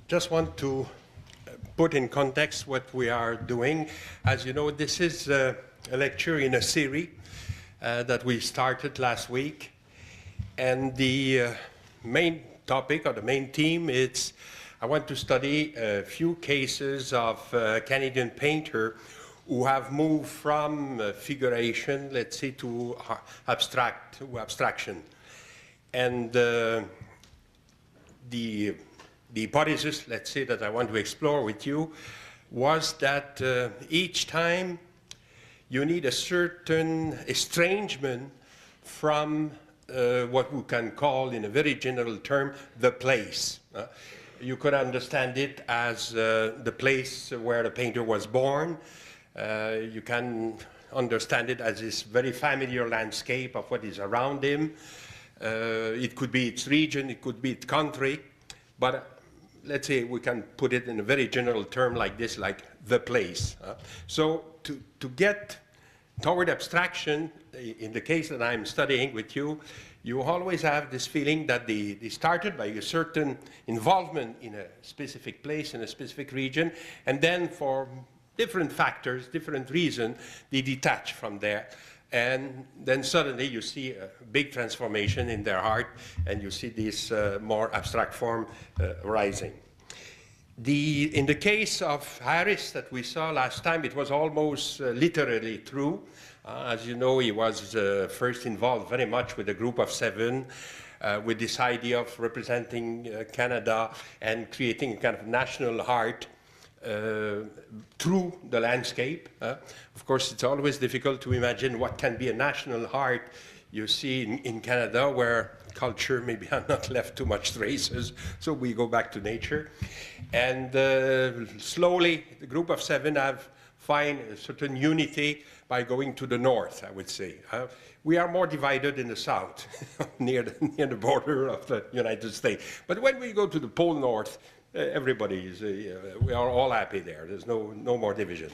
just want to put in context what we are doing. As you know, this is a lecture in a series that we started last week. And the main topic or the main theme is I want to study a few cases of Canadian painter who have moved from figuration, let's say, to abstraction. And the hypothesis, let's say, that I want to explore with you was that each time you need a certain estrangement from what we can call, in a very general term, the place. You could understand it as the place where the painter was born. You can understand it as this very familiar landscape of what is around him. It could be its region, it could be its country, but let's say we can put it in a very general term like this, like the place. So to get toward abstraction, in the case that I'm studying with you, you always have this feeling that they started by a certain involvement in a specific place, in a specific region, and then for different factors, different reasons, they detach from there. And then suddenly you see a big transformation in their art, and you see this more abstract form rising. In the case of Harris that we saw last time, it was almost literally true. As you know, he was first involved very much with a group of 7, with this idea of representing Canada and creating a kind of national art through the landscape. Of course, it's always difficult to imagine what can be a national art you see in Canada, where culture maybe have not left too much traces, so we go back to nature. And slowly, the group of 7 have find a certain unity by going to the north, I would say. We are more divided in the south, near the border of the United States. But when we go to the Pole North, everybody is, we are all happy there. There's no more division.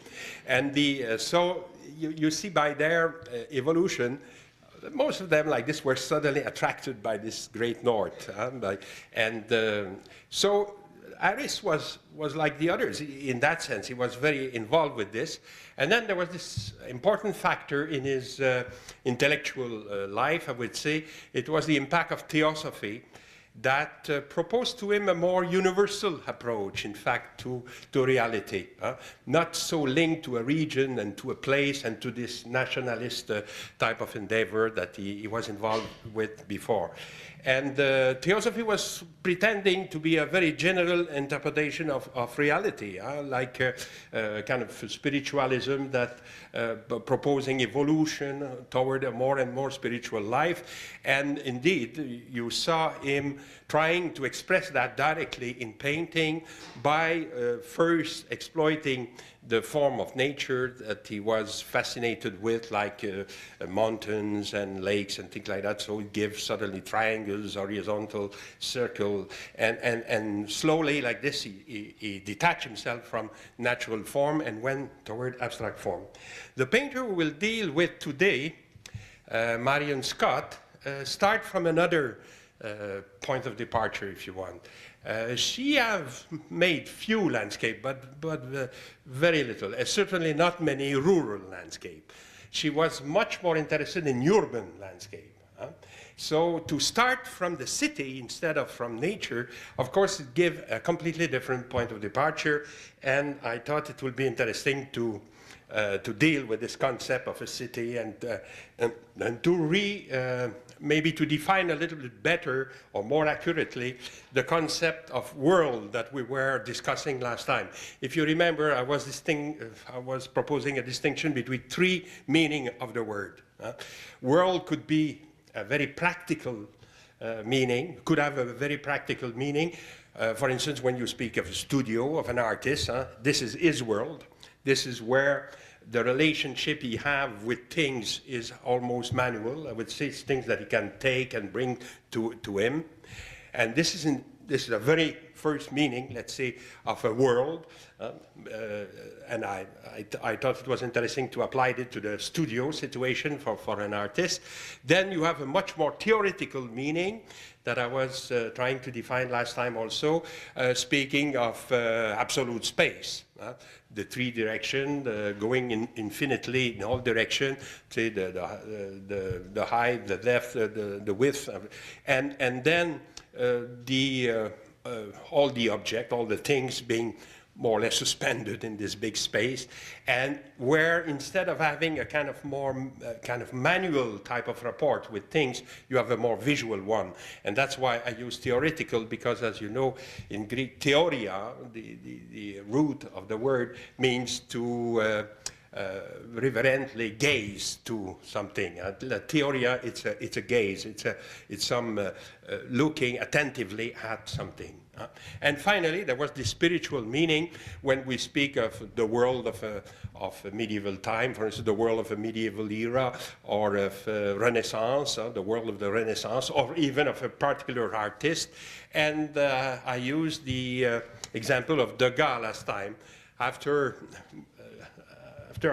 And so you see by their evolution, most of them like this were suddenly attracted by this great north. So Harris was like the others in that sense. He was very involved with this. And then there was this important factor in his intellectual life, I would say. It was the impact of theosophy that proposed to him a more universal approach, in fact, to reality. Not so linked to a region and to a place and to this nationalist type of endeavor that he was involved with before. And theosophy was pretending to be a very general interpretation of reality, like kind of spiritualism that proposing evolution toward a more and more spiritual life. And indeed, you saw him trying to express that directly in painting by first exploiting the form of nature that he was fascinated with, like mountains and lakes and things like that. So it gives suddenly triangles, horizontal, circle, and slowly, like this, he detached himself from natural form and went toward abstract form. The painter we will deal with today, Marian Scott, start from another point of departure, if you want. She have made few landscape, but very little, certainly not many rural landscape. She was much more interested in urban landscape. So to start from the city instead of from nature, of course, it gives a completely different point of departure, and I thought it would be interesting to deal with this concept of a city and to maybe to define a little bit better or more accurately the concept of world that we were discussing last time. If you remember, I was proposing a distinction between 3 meanings of the word. World could be a very practical meaning, could have a very practical meaning. For instance, when you speak of a studio, of an artist, this is his world. This is where the relationship he have with things is almost manual. I would say it's things that he can take and bring to him. And this is this is a very first meaning, let's say, of a world. And I thought it was interesting to apply it to the studio situation for an artist. Then you have a much more theoretical meaning that I was trying to define last time also, speaking of absolute space. The three direction, going infinitely in all direction, say the height, the depth, the width, and then all the object, all the things being more or less suspended in this big space, and where instead of having a kind of more kind of manual type of rapport with things, you have a more visual one. And that's why I use theoretical, because as you know, in Greek, theoria, the root of the word, means to reverently gaze to something. La theoria, it's a gaze, it's some looking attentively at something. And finally, there was the spiritual meaning when we speak of the world of a medieval time, for instance, the world of a medieval era, or of Renaissance, the world of the Renaissance, or even of a particular artist. And I used the example of Degas last time. After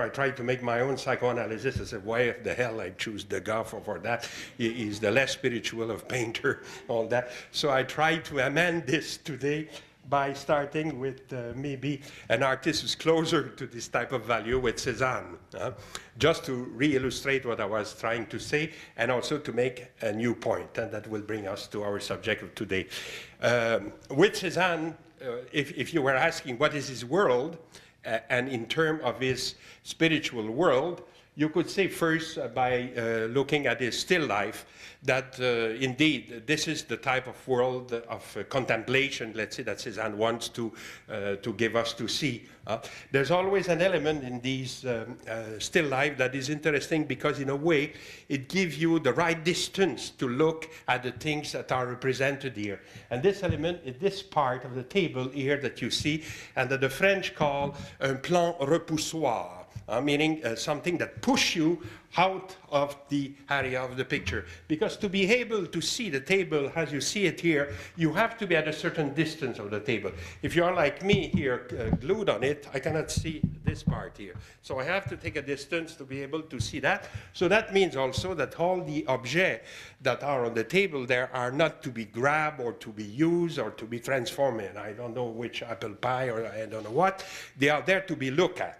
I tried to make my own psychoanalysis, I said, why the hell I choose Degas for that? He's the less spiritual of painter, all that. So I tried to amend this today by starting with maybe an artist who's closer to this type of value, with Cézanne, just to re-illustrate what I was trying to say, and also to make a new point, and that will bring us to our subject of today. With Cézanne, if you were asking what is his world, and in terms of his spiritual world, you could say first by looking at his still life that indeed this is the type of world of contemplation, let's say, that Cézanne wants to give us to see. There's always an element in these still life that is interesting, because in a way it gives you the right distance to look at the things that are represented here. And this element is this part of the table here that you see, and that the French call un plan repoussoir. Meaning something that pushes you out of the area of the picture. Because to be able to see the table as you see it here, you have to be at a certain distance of the table. If you are like me here, glued on it, I cannot see this part here. So I have to take a distance to be able to see that. So that means also that all the objects that are on the table there are not to be grabbed or to be used or to be transformed in. I don't know which apple pie or I don't know what. They are there to be looked at.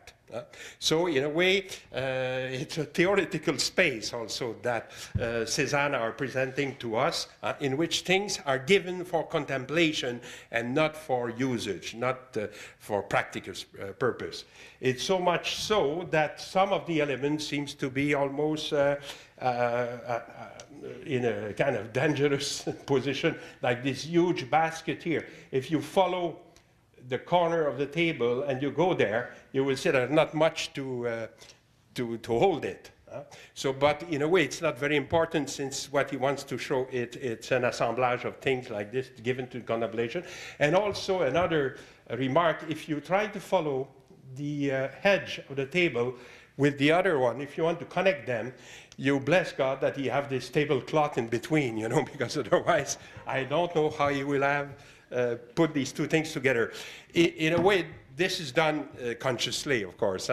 So in a way, it's a theoretical space also that Cézanne are presenting to us, in which things are given for contemplation and not for usage, not for practical purpose. It's so much so that some of the elements seems to be almost in a kind of dangerous position, like this huge basket here. If you follow the corner of the table and you go there, you will see there's not much to hold it. So, but in a way, it's not very important, since what he wants to show, it's an assemblage of things like this given to contemplation. And also another remark, if you try to follow the edge of the table with the other one, if you want to connect them, you bless God that he have this tablecloth in between, you know, because otherwise I don't know how he will have put these two things together. In a way, this is done consciously, of course.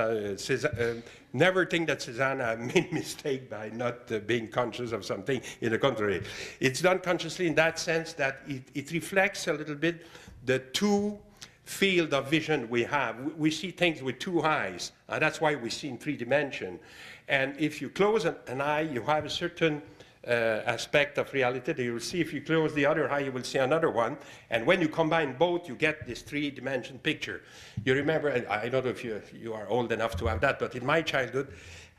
Never think that Cézanne made mistake by not being conscious of something. In the contrary, it's done consciously in that sense that it reflects a little bit the two field of vision we have. We see things with two eyes. That's why we see in 3 dimensions. And if you close an eye, you have a certain aspect of reality that you will see. If you close the other eye, you will see another one. And when you combine both, you get this 3-dimension picture. You remember, and I don't know if you are old enough to have that, but in my childhood,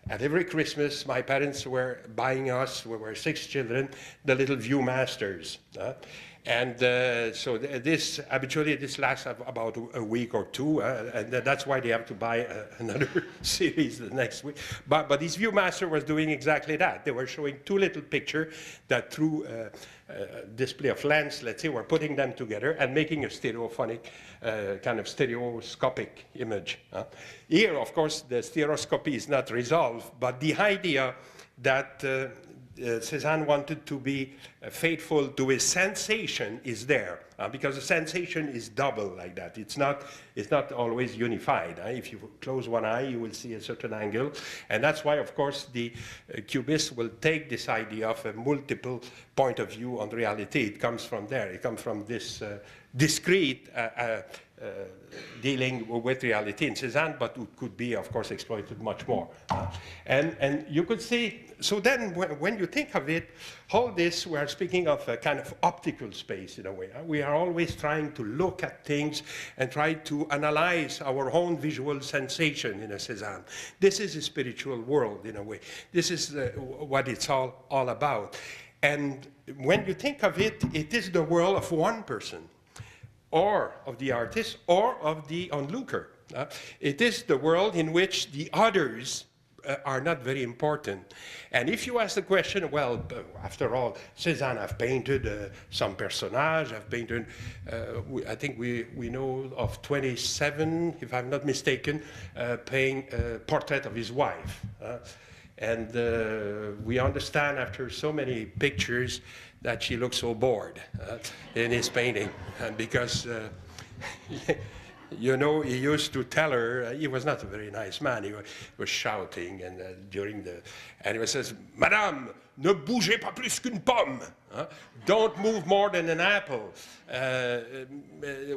at every Christmas, my parents were buying us, we were 6 children, the little Viewmasters. And so habitually this lasts about a week or two, and that's why they have to buy another series the next week. But this Viewmaster was doing exactly that. They were showing 2 little pictures that through display of lens, let's say, were putting them together and making a stereophonic, kind of stereoscopic image. Here, of course, the stereoscopy is not resolved, but the idea that Cézanne wanted to be faithful to his sensation is there, because the sensation is double like that. It's not always unified. If you close one eye, you will see a certain angle, and that's why, of course, the cubist will take this idea of a multiple point of view on reality. It comes from there. It comes from this discrete dealing with reality in Cézanne, but it could be, of course, exploited much more. And you could see, so then when you think of it, all this, we are speaking of a kind of optical space in a way. We are always trying to look at things and try to analyze our own visual sensation in a Cézanne. This is a spiritual world in a way. This is what it's all about. And when you think of it, it is the world of one person, or of the artist, or of the onlooker. It is the world in which the others are not very important. And if you ask the question, well, after all, Cézanne have painted some personage, have painted, I think we know of 27, if I'm not mistaken, paying a portrait of his wife. And we understand after so many pictures that she looks so bored in his painting. And because, you know, he used to tell her, he was not a very nice man, he was shouting and and he says, Madame, ne bougez pas plus qu'une pomme. Don't move more than an apple,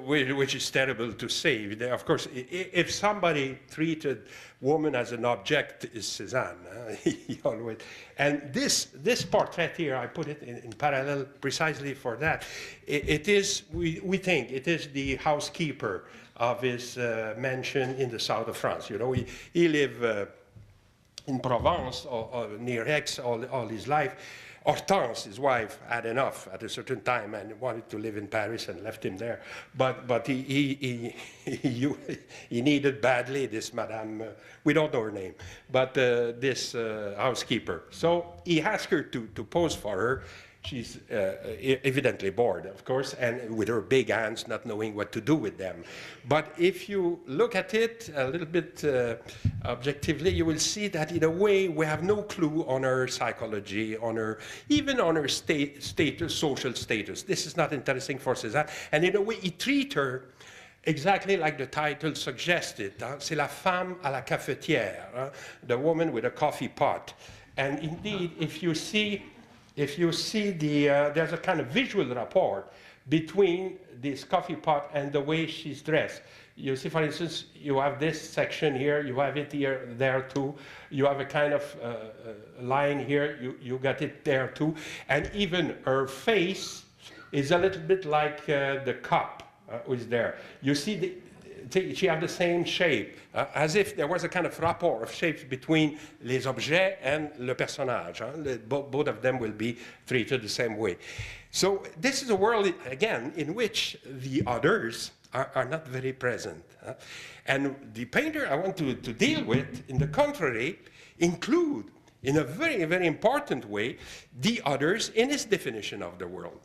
which is terrible to say. Of course, if somebody treated woman as an object, is Cézanne. He always, and this portrait here, I put it in parallel precisely for that. It is, we think, it is the housekeeper of his mansion in the south of France. You know, he lived in Provence, or near Aix, all his life. Hortense, his wife, had enough at a certain time and wanted to live in Paris and left him there. But he needed badly this Madame, we don't know her name, but this housekeeper. So he asked her to pose for her. She's evidently bored, of course, and with her big hands, not knowing what to do with them. But if you look at it a little bit objectively, you will see that in a way we have no clue on her psychology, on her, even on her status, social status. This is not interesting for Cézanne. And in a way, he treats her exactly like the title suggested. C'est la femme à la cafetière, the woman with a coffee pot. And indeed, if you see there's a kind of visual rapport between this coffee pot and the way she's dressed. You see, for instance, you have this section here, you have it here, there too. You have a kind of line here, you got it there too. And even her face is a little bit like the cup is there. You see, she has the same shape, as if there was a kind of rapport of shapes between les objets and le personnage. Both of them will be treated the same way. So this is a world, again, in which the others are not very present. And the painter I want to deal with, in the contrary, include, in a very, very important way, the others in his definition of the world.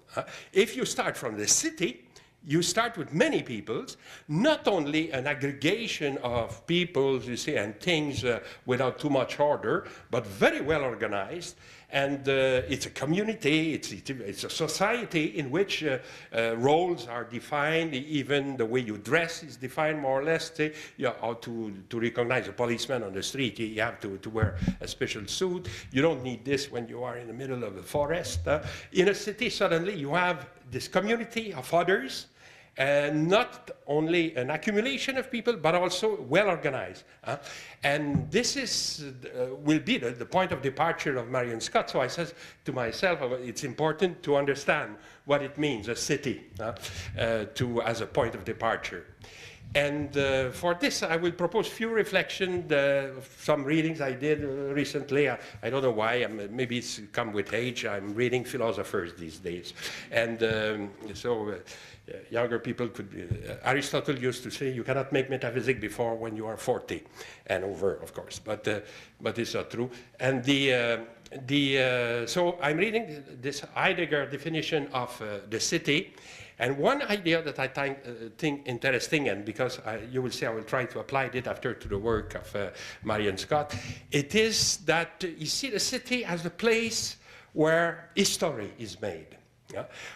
If you start from the city, you start with many peoples, not only an aggregation of peoples, you see, and things without too much order, but very well organized. And it's a community, it's a society in which roles are defined, even the way you dress is defined more or less. How to recognize a policeman on the street, you have to wear a special suit. You don't need this when you are in the middle of the forest. In a city, suddenly you have this community of others, and not only an accumulation of people, but also well organized. And this is, will be the point of departure of Marian Scott. So I said to myself, it's important to understand what it means, a city, as a point of departure. And for this, I will propose few reflections, some readings I did recently. I don't know why, maybe it's come with age. I'm reading philosophers these days. And younger people could be, Aristotle used to say, you cannot make metaphysics before when you are 40 and over, of course, but it's not true. And so I'm reading this Heidegger definition of the city. And one idea that I think interesting, and because you will see I will try to apply it after to the work of Marian Scott, it is that you see the city as a place where history is made,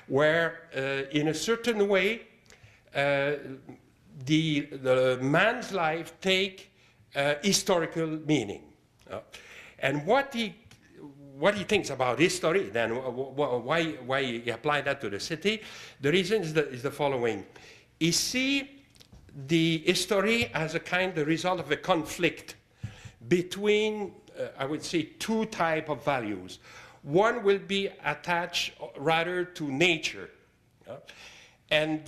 where in a certain way the man's life take historical meaning. And what he thinks about history, then why he apply that to the city, the reason is the following. He see the history as a kind of result of a conflict between, I would say, two types of values. One will be attached rather to nature. And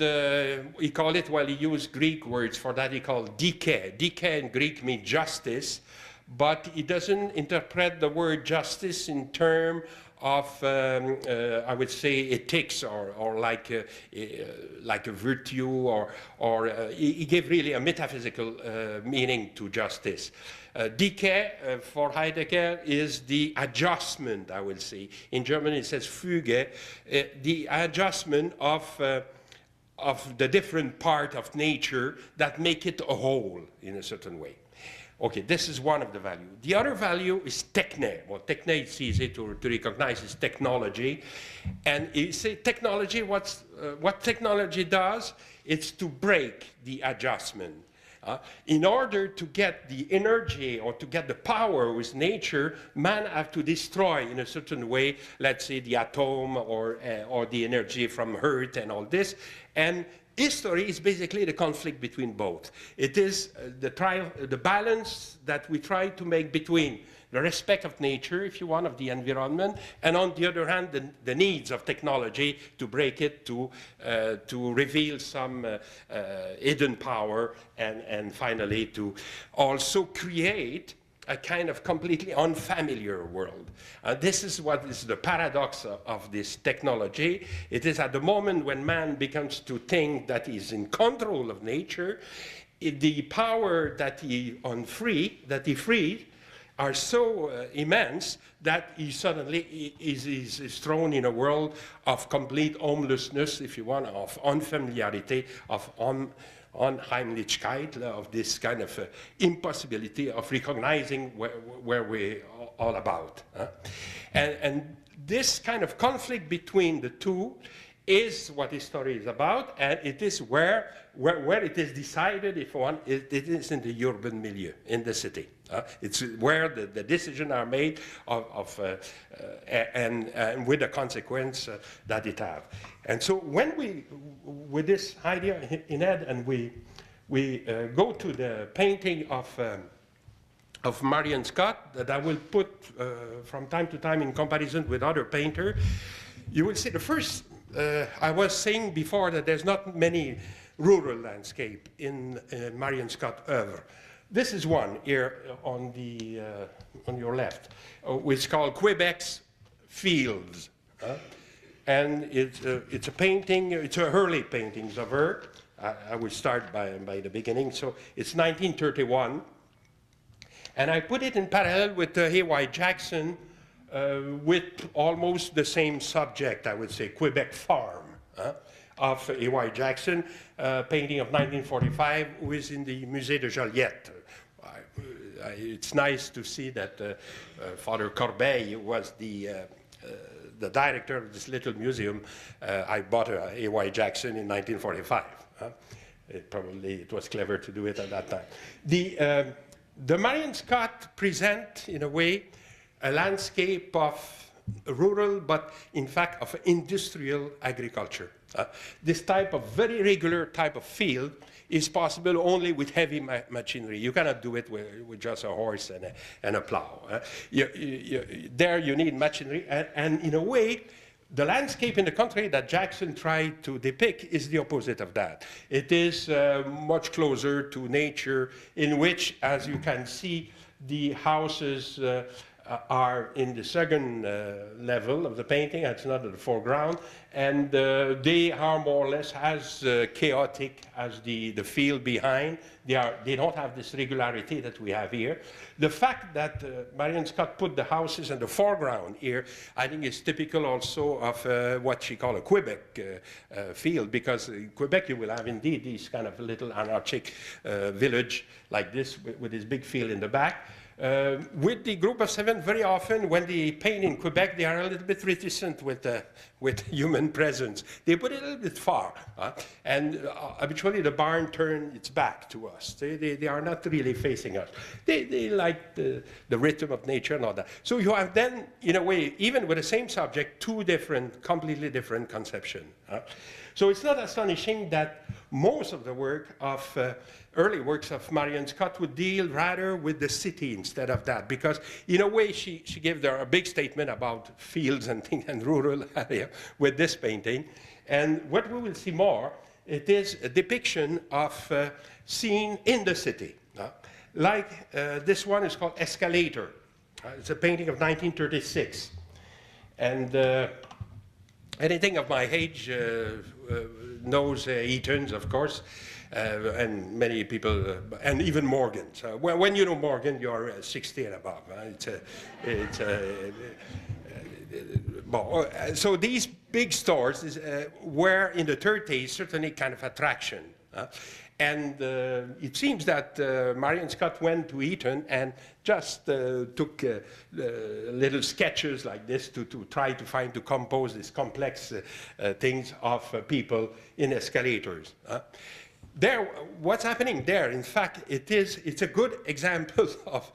he called it, well, he used Greek words for that, he called dike. Dike in Greek means justice, but he doesn't interpret the word justice in terms of, I would say, ethics or like a virtue, or he gave really a metaphysical meaning to justice. Dike for Heidegger is the adjustment, I will say. In German it says Füge, the adjustment of the different part of nature that make it a whole in a certain way. Okay, this is one of the values. The other value is techne. Well, techne, it's easy to recognize, is technology. And you say technology, what technology does, it's to break the adjustment. In order to get the energy or to get the power with nature, man have to destroy in a certain way, let's say the atom or the energy from Earth and all this. And history is basically the conflict between both. It is the balance that we try to make between the respect of nature, if you want, of the environment, and on the other hand, the needs of technology to break it, to reveal some hidden power, and finally to also create a kind of completely unfamiliar world. This is what is the paradox of this technology. It is at the moment when man becomes to think that he's in control of nature, the power that he freed are so immense that he suddenly is thrown in a world of complete homelessness, if you want, of unfamiliarity, of Unheimlichkeit, of this kind of impossibility of recognizing where we're all about. And this kind of conflict between the two is what history is about, and it is where it is decided, if one, it is in the urban milieu, in the city. It's where the decisions are made and with the consequence that it have. And so when we, with this idea in head, and we go to the painting of Marian Scott, that I will put from time to time in comparison with other painters, you will see the first, I was saying before that there's not many rural landscape in Marian Scott's oeuvre. This is one here on your left, which is called Quebec's Fields. And it's a painting, it's a early paintings of her. I will start by the beginning. So it's 1931. And I put it in parallel with A.Y. Jackson with almost the same subject, I would say, Quebec Farm, of A.Y. Jackson, painting of 1945, who is in the Musée de Joliette. It's nice to see that Father Corbeil was the director of this little museum. I bought A.Y. Jackson in 1945. It was clever to do it at that time. The Marian Scott present, in a way, a landscape of rural, but in fact of industrial agriculture. This type of very regular type of field is possible only with heavy machinery. You cannot do it with just a horse and a plow. There you need machinery, and in a way, the landscape in the country that Jackson tried to depict is the opposite of that. It is much closer to nature, in which, as you can see, the houses are in the second level of the painting. It's not at the foreground, and they are more or less as chaotic as the field behind. They don't have this regularity that we have here. The fact that Marian Scott put the houses in the foreground here, I think is typical also of what she called a Quebec field, because in Quebec you will have indeed these kind of little anarchic village like this with this big field in the back. With the group of 7, very often when they paint in Quebec, they are a little bit reticent with human presence. They put it a little bit far. And habitually the barn turns its back to us. They are not really facing us. They like the rhythm of nature and all that. So you have then, in a way, even with the same subject, 2 different, completely different conceptions. So it's not astonishing that most of the work of early works of Marian Scott would deal rather with the city instead of that, because in a way she gave there a big statement about fields and things and rural area with this painting. And what we will see more, it is a depiction of scene in the city. Like this one is called Escalator. It's a painting of 1936. And anything of my age knows Eaton's, of course, and many people, and even Morgan's. When you know Morgan, you're 60 and above. So these big stores were, in the 30s, certainly kind of attraction. And it seems that Marian Scott went to Eton and just took little sketches like this to try to compose these complex things of people in escalators. What's happening there, in fact, it's a good example of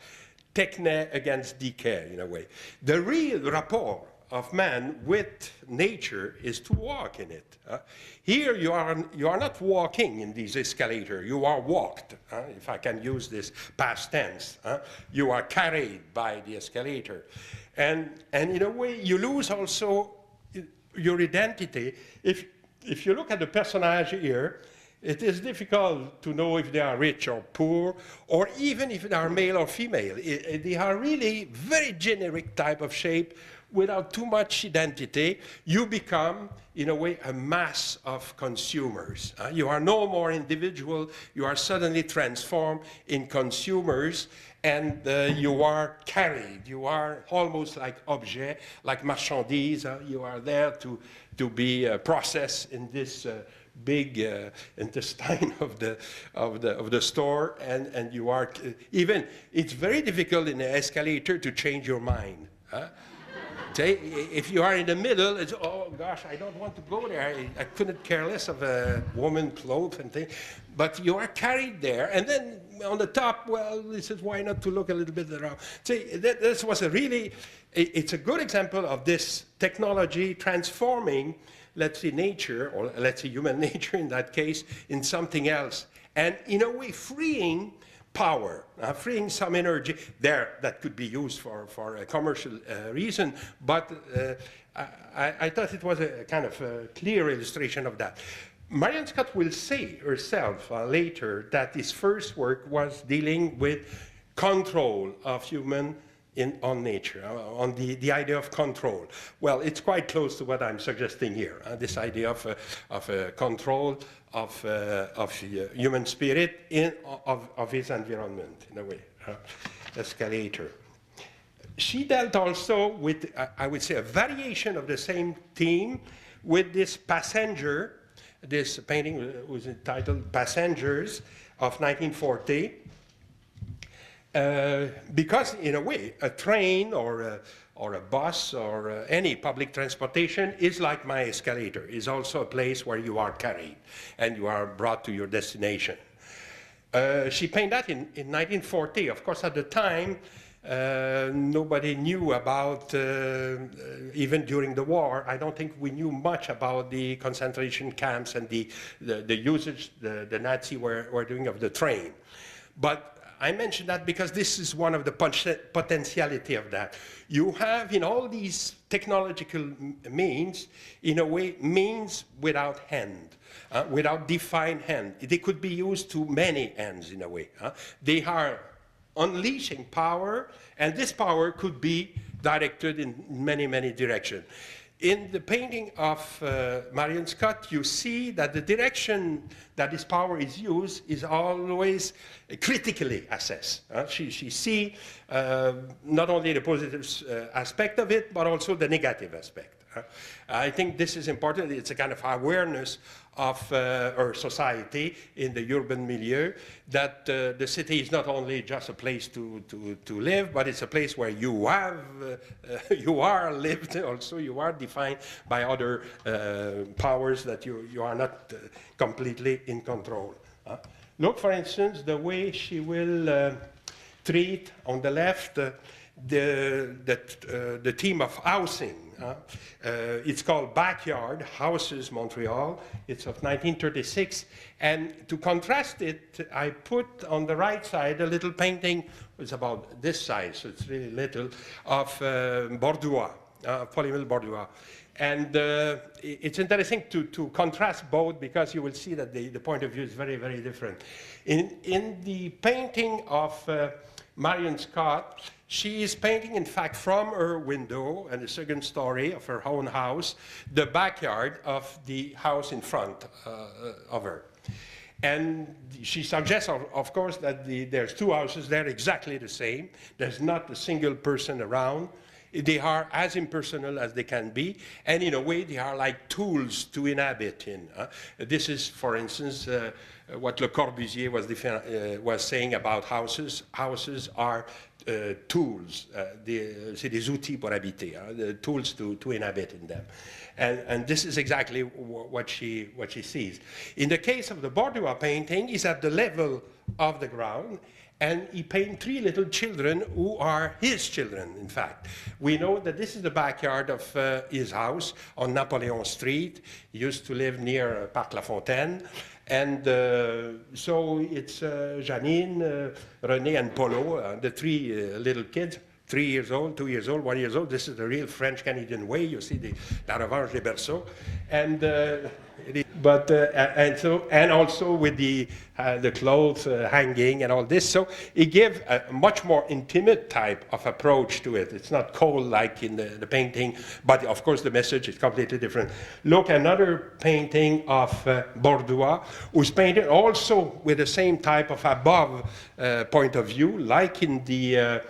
techne against decay, in a way. The real rapport of man with nature is to walk in it. Here you are not walking in these escalators, you are walked, if I can use this past tense. You are carried by the escalator. And in a way, you lose also your identity. If you look at the personage here, it is difficult to know if they are rich or poor, or even if they are male or female. They are really very generic type of shape without too much identity. You become, in a way, a mass of consumers. You are no more individual. You are suddenly transformed in consumers, and you are carried. You are almost like objet, like marchandise. You are there to be processed in this big intestine of the store, and you are even. It's very difficult in an escalator to change your mind. Say, if you are in the middle, it's, oh gosh, I don't want to go there. I couldn't care less of a woman's clothes and things. But you are carried there. And then on the top, well, this is why not to look a little bit around. See, this was it's a good example of this technology transforming, let's say, nature, or let's say human nature in that case, in something else. And in a way, freeing power, freeing some energy there that could be used for a commercial reason, but I thought it was a kind of a clear illustration of that. Marian Scott will say herself later that his first work was dealing with control of human on nature, on the idea of control. Well, it's quite close to what I'm suggesting here, this idea of control of human spirit of his environment, in a way, escalator. She dealt also with, I would say, a variation of the same theme with this passenger. This painting was entitled Passengers of 1940. Because, in a way, a train or a bus or any public transportation is like my escalator, is also a place where you are carried and you are brought to your destination. She painted that in 1940. Of course, at the time, nobody knew about, even during the war, I don't think we knew much about the concentration camps and the usage the Nazi were doing of the train. But I mention that because this is one of the potentiality of that. You have in all these technological means, in a way, means without hand, without defined hand. They could be used to many ends, in a way. They are unleashing power, and this power could be directed in many, many directions. In the painting of Marian Scott, you see that the direction that this power is used is always critically assessed. She sees not only the positive aspect of it, but also the negative aspect. I think this is important. It's a kind of awareness of our society in the urban milieu, that the city is not only just a place to live, but it's a place where you are lived, also you are defined by other powers that you are not completely in control. Look, for instance, the way she will treat on the left the theme of housing. It's called Backyard Houses Montreal. It's of 1936. And to contrast it, I put on the right side a little painting. It's about this size, so it's really little, of Borduas, Paul-Émile Borduas. And it's interesting to contrast both, because you will see that the point of view is very, very different. In the painting of Marian Scott, she is painting, in fact, from her window and the second story of her own house, the backyard of the house in front of her. And she suggests, of course, that there's two houses there exactly the same. There's not a single person around. They are as impersonal as they can be, and in a way they are like tools to inhabit in. This is, for instance, what Le Corbusier was saying about houses. Houses are tools, c'est des outils pour habiter, the tools to inhabit in them. And this is exactly what she sees. In the case of the Borduas painting, he's at the level of the ground, and he painted three little children who are his children, in fact. We know that this is the backyard of his house on Napoleon Street. He used to live near Parc La Fontaine. And so it's Janine, René, and Polo, the three little kids, 3 years old, 2 years old, 1 year old. This is the real French-Canadian way. You see la revanche des berceaux. And and also with the clothes hanging and all this. So he gave a much more intimate type of approach to it. It's not cold like in the painting, but of course the message is completely different. Look, another painting of Borduas, who's painted also with the same type of above point of view, like in the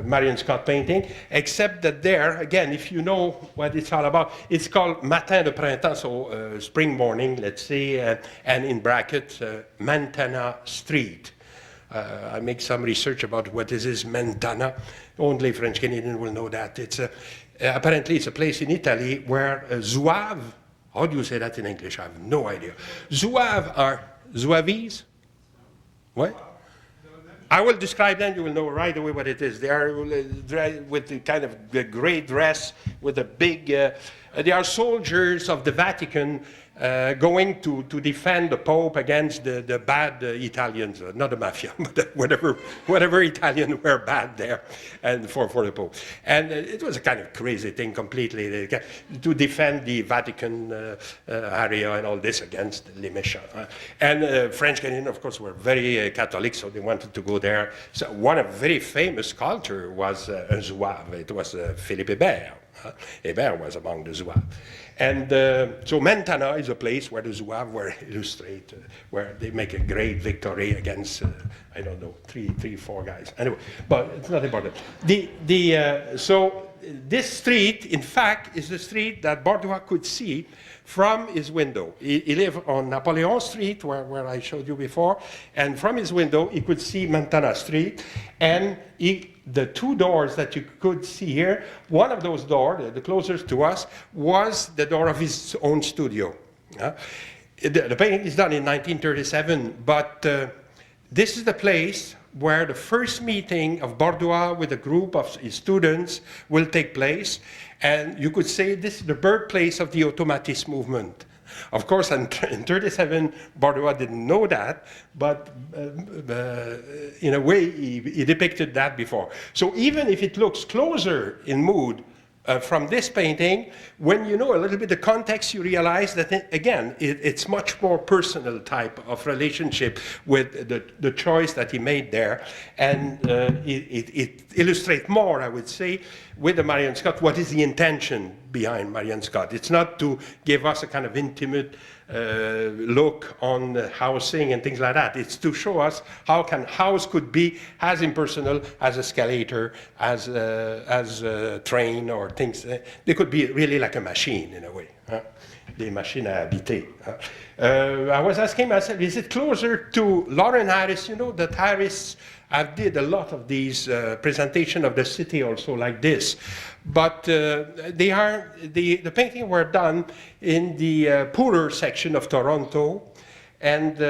Marian Scott painting, except that there, again, if you know what it's all about, it's called Matin de Printemps, so spring morning, let's say, and in brackets, Mentana Street. I make some research about what is this Mentana. Only French Canadian will know that. It's apparently it's a place in Italy where Zouave, how do you say that in English? I have no idea. Zouave are Zouaves? What? I will describe them, you will know right away what it is. They are with the kind of the gray dress, with a big, they are soldiers of the Vatican going to defend the Pope against the bad Italians, not the mafia, but whatever Italian were bad there, and for the Pope. And it was a kind of crazy thing completely, to defend the Vatican area and all this against les méchants. And French Canadians, of course, were very Catholic, so they wanted to go there. So one of very famous sculptor was un Zouave. It was Philippe Hébert. Hébert was among the Zouaves. And so Mentana is a place where the Zouaves were illustrated, where they make a great victory against, I don't know, three, 4 guys. Anyway, but it's not important. So this street, in fact, is the street that Borduas could see from his window. He lived on Napoleon Street, where I showed you before, and from his window, he could see Mentana Street, and the 2 doors that you could see here, one of those doors, the closest to us, was the door of his own studio. The painting is done in 1937, but this is the place where the first meeting of Borduas with a group of his students will take place, and you could say this is the birthplace of the automatist movement. Of course, in 1937, Borduas didn't know that, but in a way, he depicted that before. So even if it looks closer in mood from this painting, when you know a little bit the context, you realize that, again, it's much more personal type of relationship with the choice that he made there. And it illustrates more, I would say, with the Marian Scott, what is the intention behind Marian Scott. It's not to give us a kind of intimate look on housing and things like that. It's to show us how house could be as impersonal as escalator, as a train or things. They could be really like a machine in a way. Des machines à habiter. I was asking myself, is it closer to Lauren Harris? You know that Harris did a lot of these presentation of the city also like this. But the painting were done in the poorer section of Toronto, and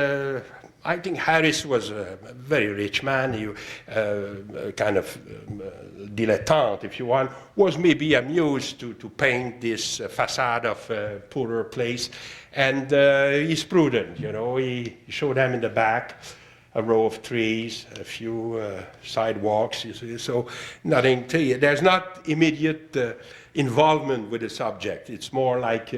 I think Harris was a very rich man, kind of dilettante, if you want, was maybe amused to paint this facade of a poorer place, and he's prudent, you know, he showed them in the back, a row of trees, a few sidewalks, you see, so nothing, there's not immediate involvement with the subject. It's more like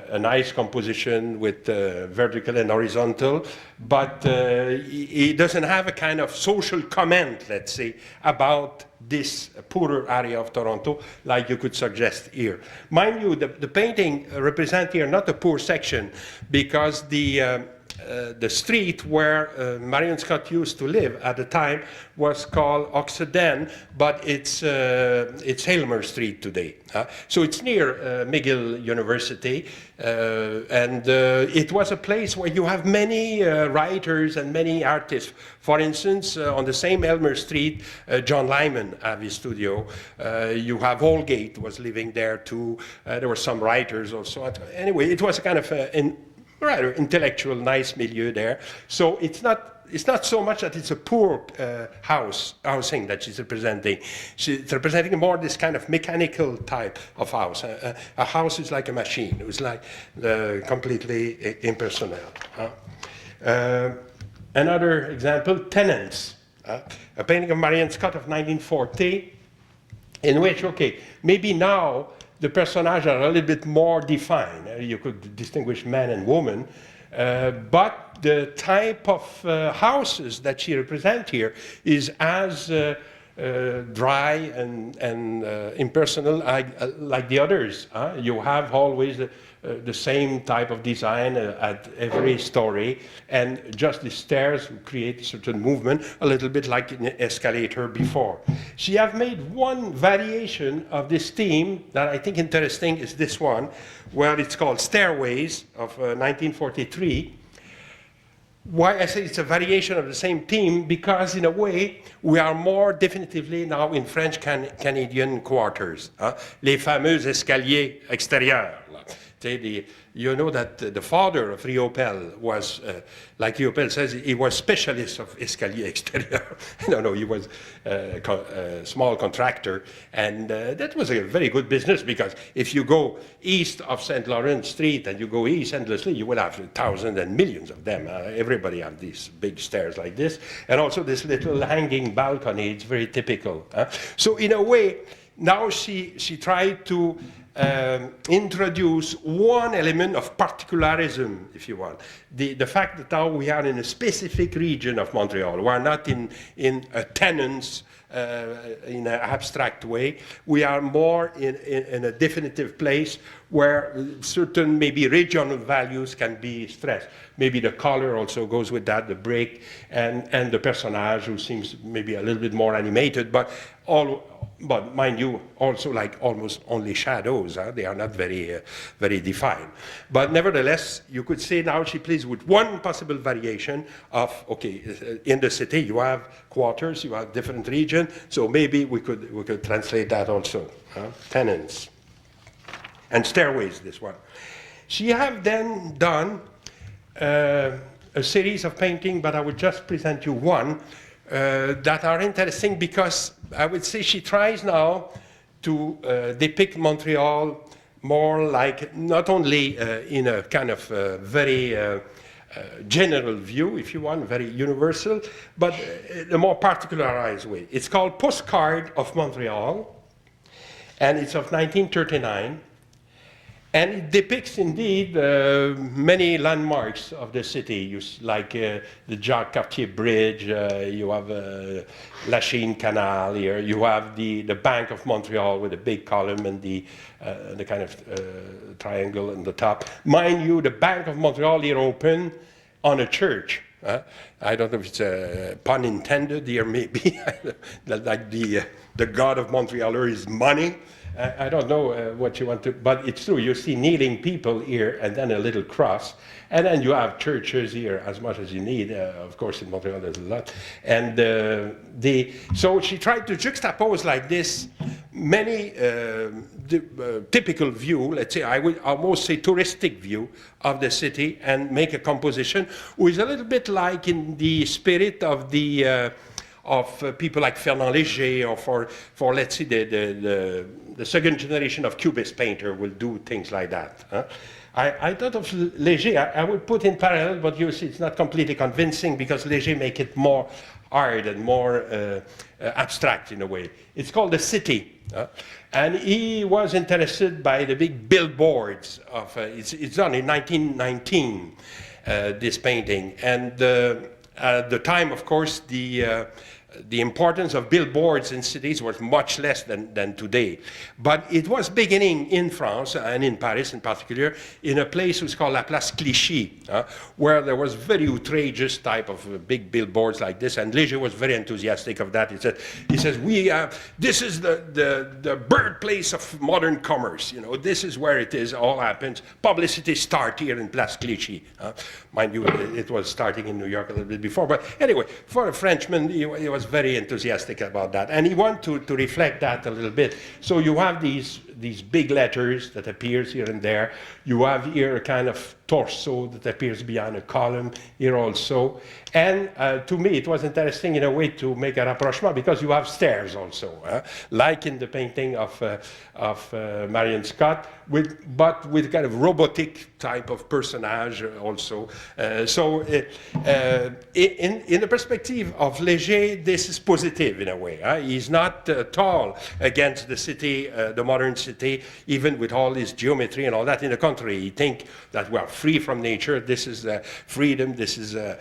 a nice composition with vertical and horizontal, but he doesn't have a kind of social comment, let's say, about this poorer area of Toronto, like you could suggest here. Mind you, the painting represents here not a poor section, because the street where Marian Scott used to live at the time was called Oxenden, but it's Aylmer Street today. So it's near McGill University, and it was a place where you have many writers and many artists. For instance, on the same Aylmer Street, John Lyman had his studio. You have Holgate was living there too. There were some writers also. Anyway, it was a kind of rather intellectual, nice milieu there. So it's not so much that it's a poor housing that she's representing. She's representing more this kind of mechanical type of house. A house is like a machine. It was like completely impersonal. Another example, Tenants. A painting of Marian Scott of 1940, in which, okay, maybe now the personages are a little bit more defined. You could distinguish man and woman, but the type of houses that she represents here is as dry and impersonal like the others. You have always the same type of design at every story, and just the stairs create a certain movement, a little bit like an escalator before. She have made one variation of this theme that I think interesting is this one, where it's called Stairways of 1943. Why I say it's a variation of the same theme? Because in a way, we are more definitively now in French-Canadian quarters. Les fameux escaliers extérieurs. You know that the father of Riopel was, like Riopel says, he was specialist of escalier extérieur. No, he was a small contractor, and that was a very good business, because if you go east of St. Lawrence Street and you go east endlessly, you will have thousands and millions of them. Everybody has these big stairs like this, and also this little hanging balcony. It's very typical. So in a way, now she tried to introduce one element of particularism, if you want. The fact that now we are in a specific region of Montreal. We are not in a tenants in an abstract way. We are more in a definitive place where certain maybe regional values can be stressed. Maybe the color also goes with that, the brick, and the personage who seems maybe a little bit more animated, but mind you, also like almost only shadows. They are not very defined. But nevertheless, you could say now she plays with one possible variation of, okay, in the city you have quarters, you have different regions, so maybe we could translate that also. Tenants. And Stairways, this one. She have then done a series of paintings, but I would just present you one that are interesting, because I would say she tries now to depict Montreal more like not only in a kind of very general view, if you want, very universal, but a more particularized way. It's called Postcard of Montreal, and it's of 1939. And it depicts, indeed, many landmarks of the city, like the Jacques Cartier Bridge, you have La Chine Canal here, you have the Bank of Montreal with a big column and the kind of triangle on the top. Mind you, the Bank of Montreal here open on a church. I don't know if it's a pun intended here, maybe, like the god of Montrealer is money. I don't know what you want to, but it's true. You see kneeling people here and then a little cross. And then you have churches here as much as you need. Of course, in Montreal, there's a lot. And so she tried to juxtapose like this many typical view, let's say, I would almost say touristic view of the city and make a composition which is a little bit like in the spirit of the people like Fernand Léger, or for let's say the second generation of Cubist painter will do things like that. Huh? I thought of Léger, I would put in parallel, but you see it's not completely convincing because Léger make it more hard and more abstract in a way. It's called The City. And he was interested by the big billboards of, it's done in 1919, this painting. And at the time, of course, the importance of billboards in cities was much less than today. But it was beginning in France, and in Paris in particular, in a place which is called La Place Clichy, where there was very outrageous type of big billboards like this, and Léger was very enthusiastic of that. He says, this is the birthplace of modern commerce. You know, this is where it is, all happens. Publicity start here in Place Clichy. Mind you, it was starting in New York a little bit before, but anyway, for a Frenchman, he was very enthusiastic about that, and he wanted to reflect that a little bit. So you have these big letters that appears here and there. You have here a kind of torso that appears behind a column here also. And to me, it was interesting in a way to make a rapprochement because you have stairs also, like in the painting of Marian Scott, but with kind of robotic type of personage also. So in the perspective of Léger, this is positive in a way. He's not at all against the city, the modern city, even with all this geometry and all that. In the contrary, he thinks that we are free from nature. This is freedom. This is a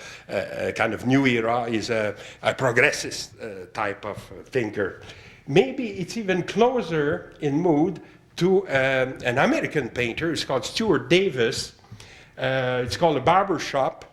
kind of new era. He's a progressist type of thinker. Maybe it's even closer in mood to an American painter. It's called Stuart Davis. It's called A Barber Shop.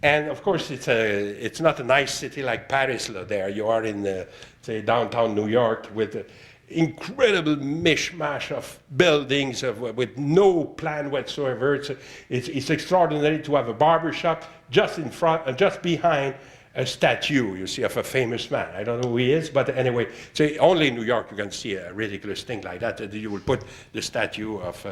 And of course, it's not a nice city like Paris. There you are in, say, downtown New York with incredible mishmash of buildings with no plan whatsoever. It's extraordinary to have a barber shop just in front and just behind a statue, you see, of a famous man. I don't know who he is, but anyway, so only in New York you can see a ridiculous thing like that. You will put the statue of,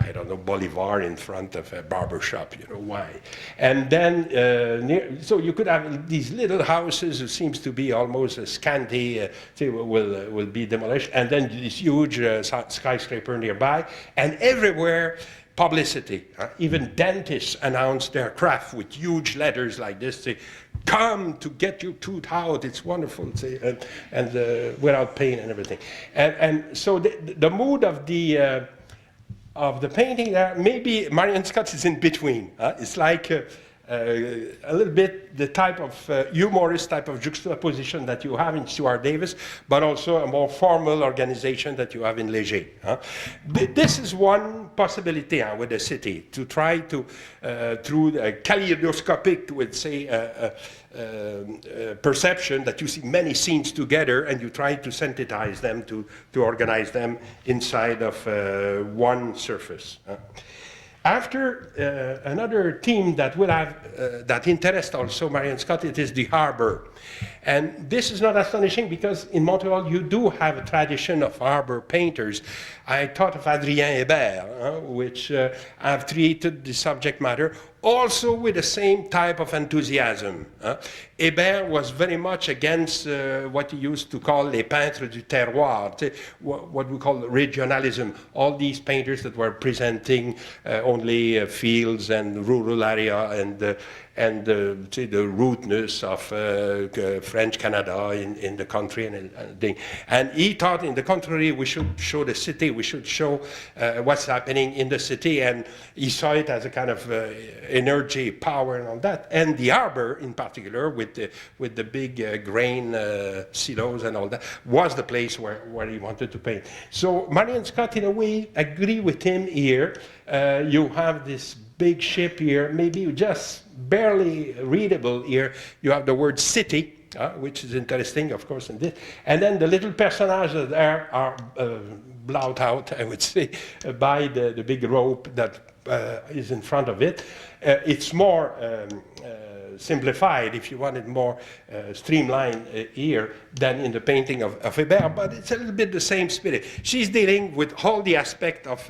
I don't know, Bolivar in front of a barber shop, you know why. And then, so you could have these little houses, it seems to be almost scanty, will be demolished, and then this huge skyscraper nearby, and everywhere, publicity. Even dentists announce their craft with huge letters like this, say, come to get your tooth out, it's wonderful, say, and without pain and everything. And so the mood of the painting there, maybe Marian Scott is in between. It's like a little bit the type of humorist type of juxtaposition that you have in Stuart Davis, but also a more formal organization that you have in Léger. This is one possibility with the city, to try to, through a kaleidoscopic, would say, perception that you see many scenes together and you try to synthesize them, to organize them inside of one surface. After another theme that will have that interests also Marian Scott, it is the harbor. And this is not astonishing because in Montreal you do have a tradition of harbor painters. I thought of Adrien Hébert, which have treated the subject matter also with the same type of enthusiasm. Hébert was very much against what he used to call les peintres du terroir, what we call regionalism, all these painters that were presenting only fields and rural area say the rudeness of French Canada in the country and thing. And he thought, in the contrary, we should show the city, we should show what's happening in the city, and he saw it as a kind of energy, power, and all that. And the harbor, in particular, with the big grain silos and all that, was the place where he wanted to paint. So Marian Scott, in a way, agree with him here. You have this big ship here, maybe just barely readable here. You have the word city, which is interesting, of course, in this. And then the little personages there are blowed out, I would say, by the big rope that is in front of it. It's more simplified, if you wanted more streamlined here, than in the painting of Hébert, but it's a little bit the same spirit. She's dealing with all the aspect of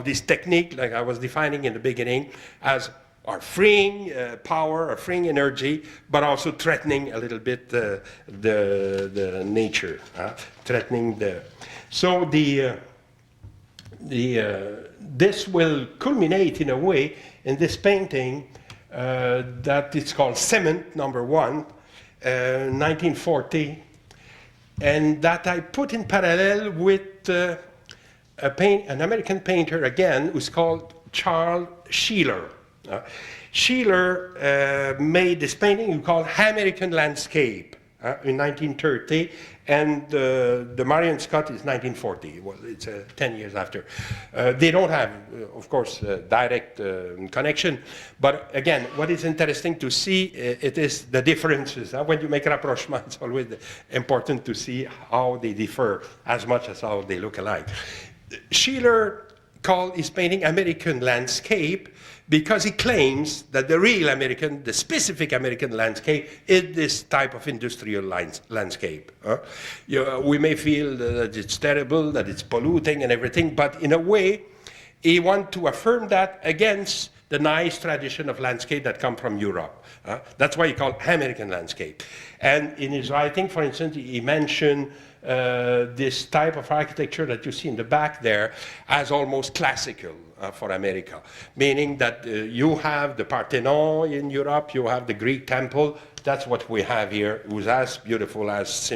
this technique, like I was defining in the beginning, as our freeing power, our freeing energy, but also threatening a little bit the nature, threatening the. So this will culminate in a way in this painting that it's called Cement Number 1, 1940, and that I put in parallel with an American painter again, who's called Charles Sheeler. Sheeler made this painting called American Landscape in 1930, and the Marian Scott is 1940. Well, it's 10 years after. They don't have, of course, direct connection, but again, what is interesting to see, it is the differences. When you make rapprochement, it's always important to see how they differ as much as how they look alike. Sheeler called his painting American Landscape because he claims that the real American, the specific American landscape, is this type of industrial landscape. We may feel that it's terrible, that it's polluting and everything, but in a way, he wants to affirm that against the nice tradition of landscape that come from Europe. That's why he called American landscape. And in his writing, for instance, he mentioned this type of architecture that you see in the back there as almost classical for America, meaning that you have the Parthenon in Europe, you have the Greek temple. That's what we have here, who's as beautiful as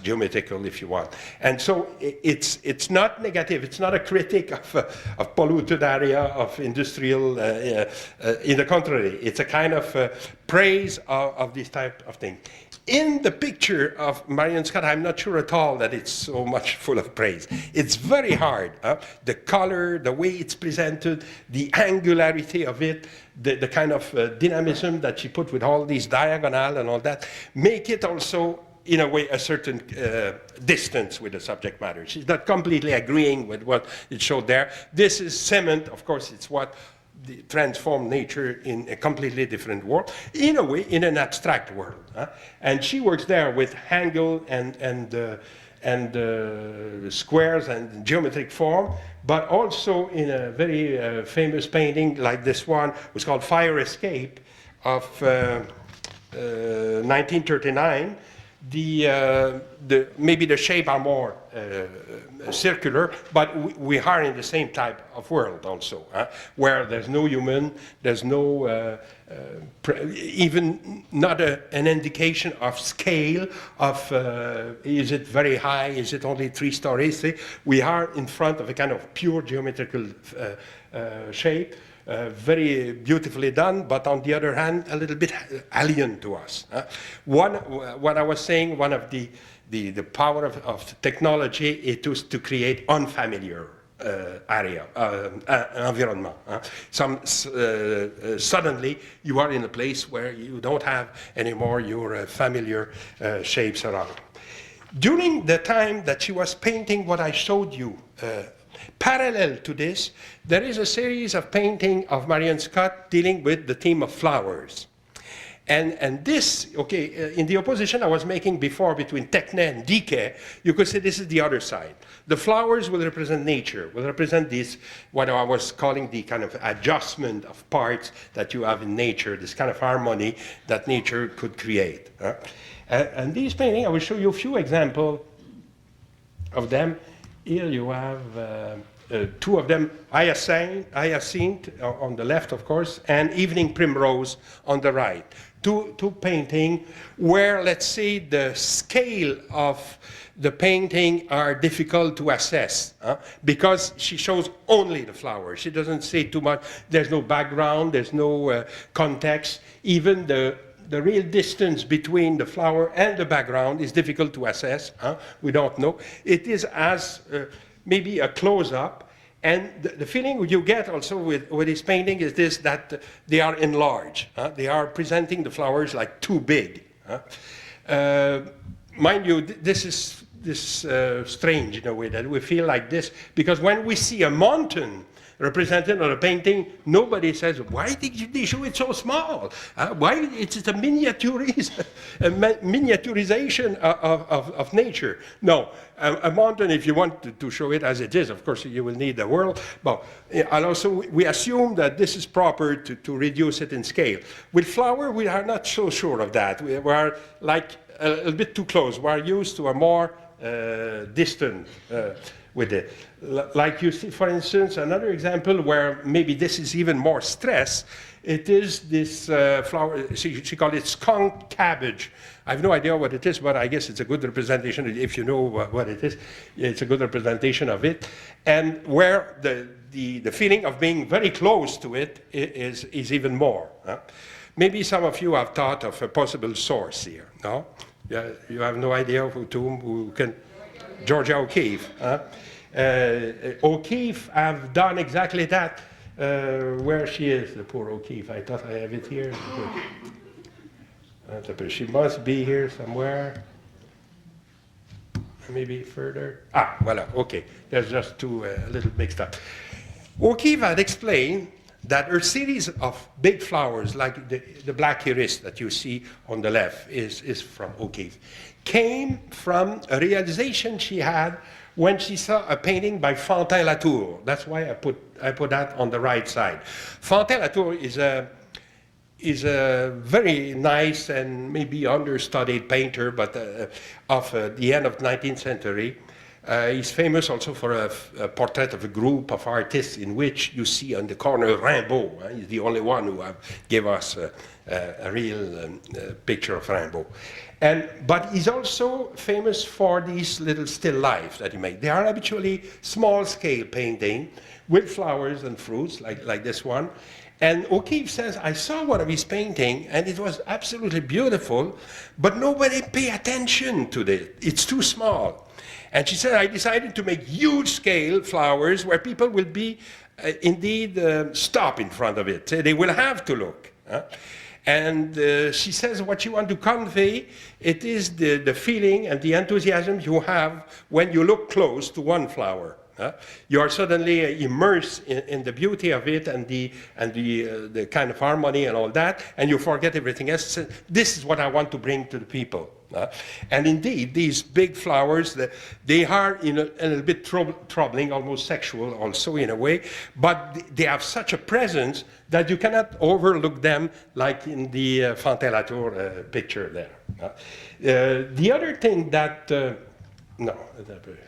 geometrical, if you want. And so it's not negative. It's not a critic of polluted area, of industrial. In the contrary, it's a kind of praise of this type of thing. In the picture of Marian Scott, I'm not sure at all that it's so much full of praise. It's very hard. The color, the way it's presented, the angularity of it, the kind of dynamism that she put with all these diagonal and all that, make it also, in a way, a certain distance with the subject matter. She's not completely agreeing with what it showed there. This is cement, of course, it's what transform nature in a completely different world, in a way, in an abstract world. And she works there with angle and squares and geometric form, but also in a very famous painting like this one, which is called Fire Escape of 1939. Maybe the shape are more circular, but we are in the same type of world also, where there's no human, there's no, even not an indication of scale, of is it very high, is it only 3 stories? We are in front of a kind of pure geometrical shape, very beautifully done, but on the other hand, a little bit alien to us. What I was saying, one of the power of technology, it was to create unfamiliar environment. Suddenly, you are in a place where you don't have anymore your familiar shapes around. During the time that she was painting what I showed you, parallel to this, there is a series of paintings of Marian Scott dealing with the theme of flowers. And this, okay, in the opposition I was making before between techne and dike, you could say this is the other side. The flowers will represent nature, will represent this, what I was calling the kind of adjustment of parts that you have in nature, this kind of harmony that nature could create. And these paintings, I will show you a few examples of them. Here you have two of them, hyacinth on the left, of course, and evening primrose on the right. Two paintings where, let's say, the scale of the painting are difficult to assess because she shows only the flowers. She doesn't say too much. There's no background, there's no context. Even the real distance between the flower and the background is difficult to assess. We don't know. It is as maybe a close-up. And the feeling you get also with this painting is this, that they are enlarged. They are presenting the flowers like too big. Mind you, this is strange in a way that we feel like this, because when we see a mountain represented on a painting, nobody says, why did they show it so small? Why it's a miniaturization of nature? No, a mountain, if you want to show it as it is, of course, you will need the world. But and also, we assume that this is proper to reduce it in scale. With flower, we are not so sure of that. We are like a little bit too close. We are used to a more distant with it. Like you see, for instance, another example where maybe this is even more stress, it is this flower, she called it skunk cabbage. I have no idea what it is, but I guess it's a good representation. If you know what it is, it's a good representation of it. And where the feeling of being very close to it is even more. Maybe some of you have thought of a possible source here, no? Yeah, you have no idea who can... Georgia O'Keeffe. O'Keeffe have done exactly that. Where she is, the poor O'Keeffe. I thought I have it here. She must be here somewhere. Maybe further. Voilà, okay. There's just two a little mixed up. O'Keeffe had explained that her series of big flowers, like the black iris that you see on the left, is from O'Keeffe, came from a realization she had when she saw a painting by Fantin-Latour. That's why I put that on the right side. Fantin-Latour is a very nice and maybe understudied painter, but of the end of the 19th century. He's famous also for a portrait of a group of artists in which you see on the corner Rimbaud. He's the only one who gave us a real picture of Rimbaud. But he's also famous for these little still lifes that he made. They are habitually small-scale painting with flowers and fruits, like this one. And O'Keeffe says, I saw one of his paintings, and it was absolutely beautiful, but nobody paid attention to it. It's too small. And she said, I decided to make huge-scale flowers where people will be, indeed, stop in front of it. They will have to look. And she says what you want to convey, it is the feeling and the enthusiasm you have when you look close to one flower. You are suddenly immersed in the beauty of it and the kind of harmony and all that, and you forget everything else. So this is what I want to bring to the people. And indeed, these big flowers, they are a little bit troubling, almost sexual also in a way, but they have such a presence that you cannot overlook them like in the Fantin-Latour picture there. The other thing that... No,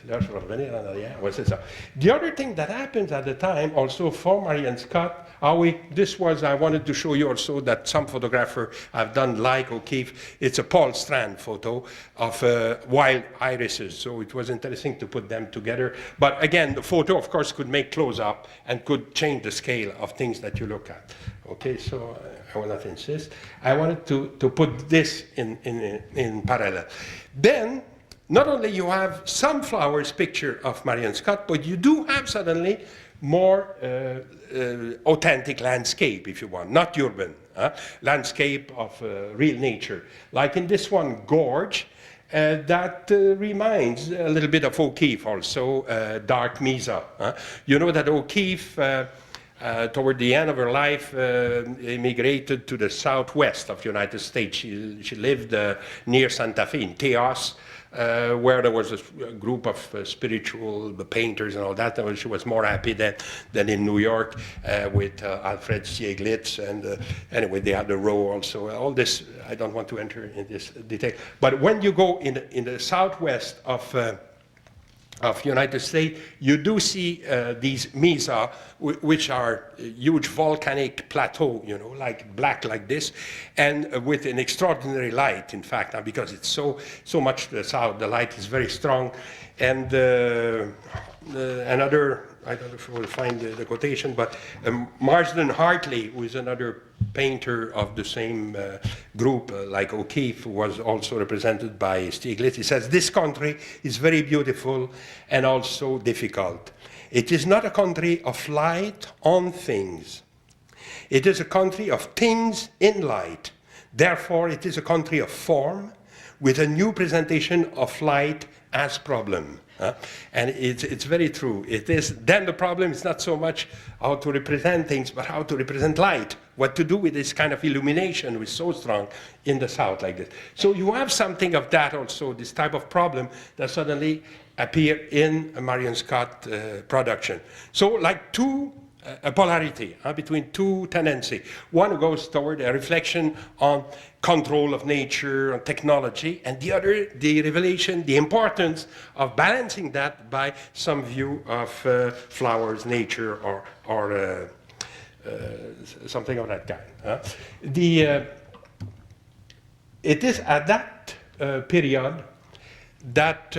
là, je vais revenir en arrière. Ouais, c'est ça. The other thing that happens at the time, also for Marian Scott, I wanted to show you also that some photographer have done like O'Keeffe. It's a Paul Strand photo of wild irises, so it was interesting to put them together. But again, the photo, of course, could make close-up and could change the scale of things that you look at. Okay, so I will not insist. I wanted to put this in parallel. Then, not only you have some flowers picture of Marian Scott, but you do have suddenly more authentic landscape, if you want, not urban, landscape of real nature. Like in this one, Gorge, that reminds a little bit of O'Keeffe also, Dark Mesa. You know that O'Keeffe, toward the end of her life, immigrated to the southwest of the United States. She lived near Santa Fe in Teos, where there was a group of spiritual painters and all that. She was more happy than in New York with Alfred Stieglitz. And anyway, they had the row also. All this, I don't want to enter in this detail. But when you go in the southwest of of United States, you do see these mesa, which are huge volcanic plateau, you know, like black like this, and with an extraordinary light, in fact, because it's so much to the south, the light is very strong. And another, I don't know if we'll find the quotation, but Marsden Hartley, who is another painter of the same group, like O'Keeffe, who was also represented by Stieglitz, he says, "This country is very beautiful and also difficult. It is not a country of light on things. It is a country of things in light. Therefore, it is a country of form with a new presentation of light as problem." And it's very true. It is, then the problem is not so much how to represent things, but how to represent light, what to do with this kind of illumination which is so strong in the south like this. So you have something of that also, this type of problem that suddenly appear in a Marian Scott production. So like a polarity between two tendencies. One goes toward a reflection on control of nature, on technology, and the other, the revelation, the importance of balancing that by some view of flowers, nature, or something of that kind. It is at that period that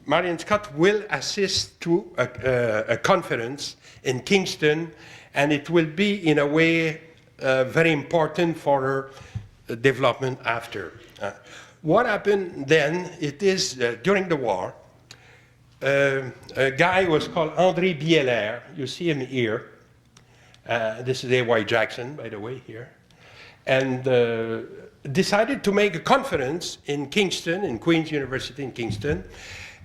Marian Scott will assist to a conference in Kingston, and it will be, in a way, very important for her development after. What happened then, it is during the war, a guy was called André Bieler, you see him here. This is A.Y. Jackson, by the way, here. And decided to make a conference in Kingston, in Queen's University in Kingston,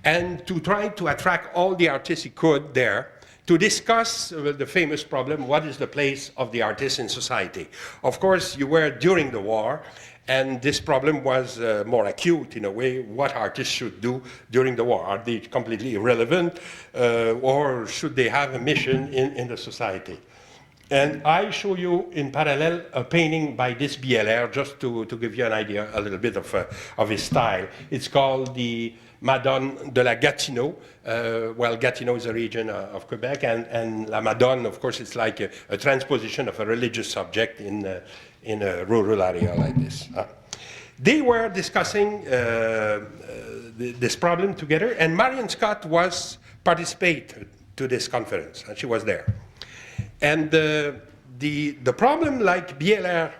and to try to attract all the artists he could there to discuss the famous problem, what is the place of the artist in society? Of course, you were during the war, and this problem was more acute in a way, what artists should do during the war. Are they completely irrelevant, or should they have a mission in the society? And I show you in parallel a painting by this Bieler, just to give you an idea, a little bit of his style. It's called the Madone de la Gatineau. Well, Gatineau is a region of Quebec, and La Madone, of course, it's like a transposition of a religious subject in a rural area like this. They were discussing this problem together, and Marian Scott was participated to this conference, and she was there. And the problem, like Bieler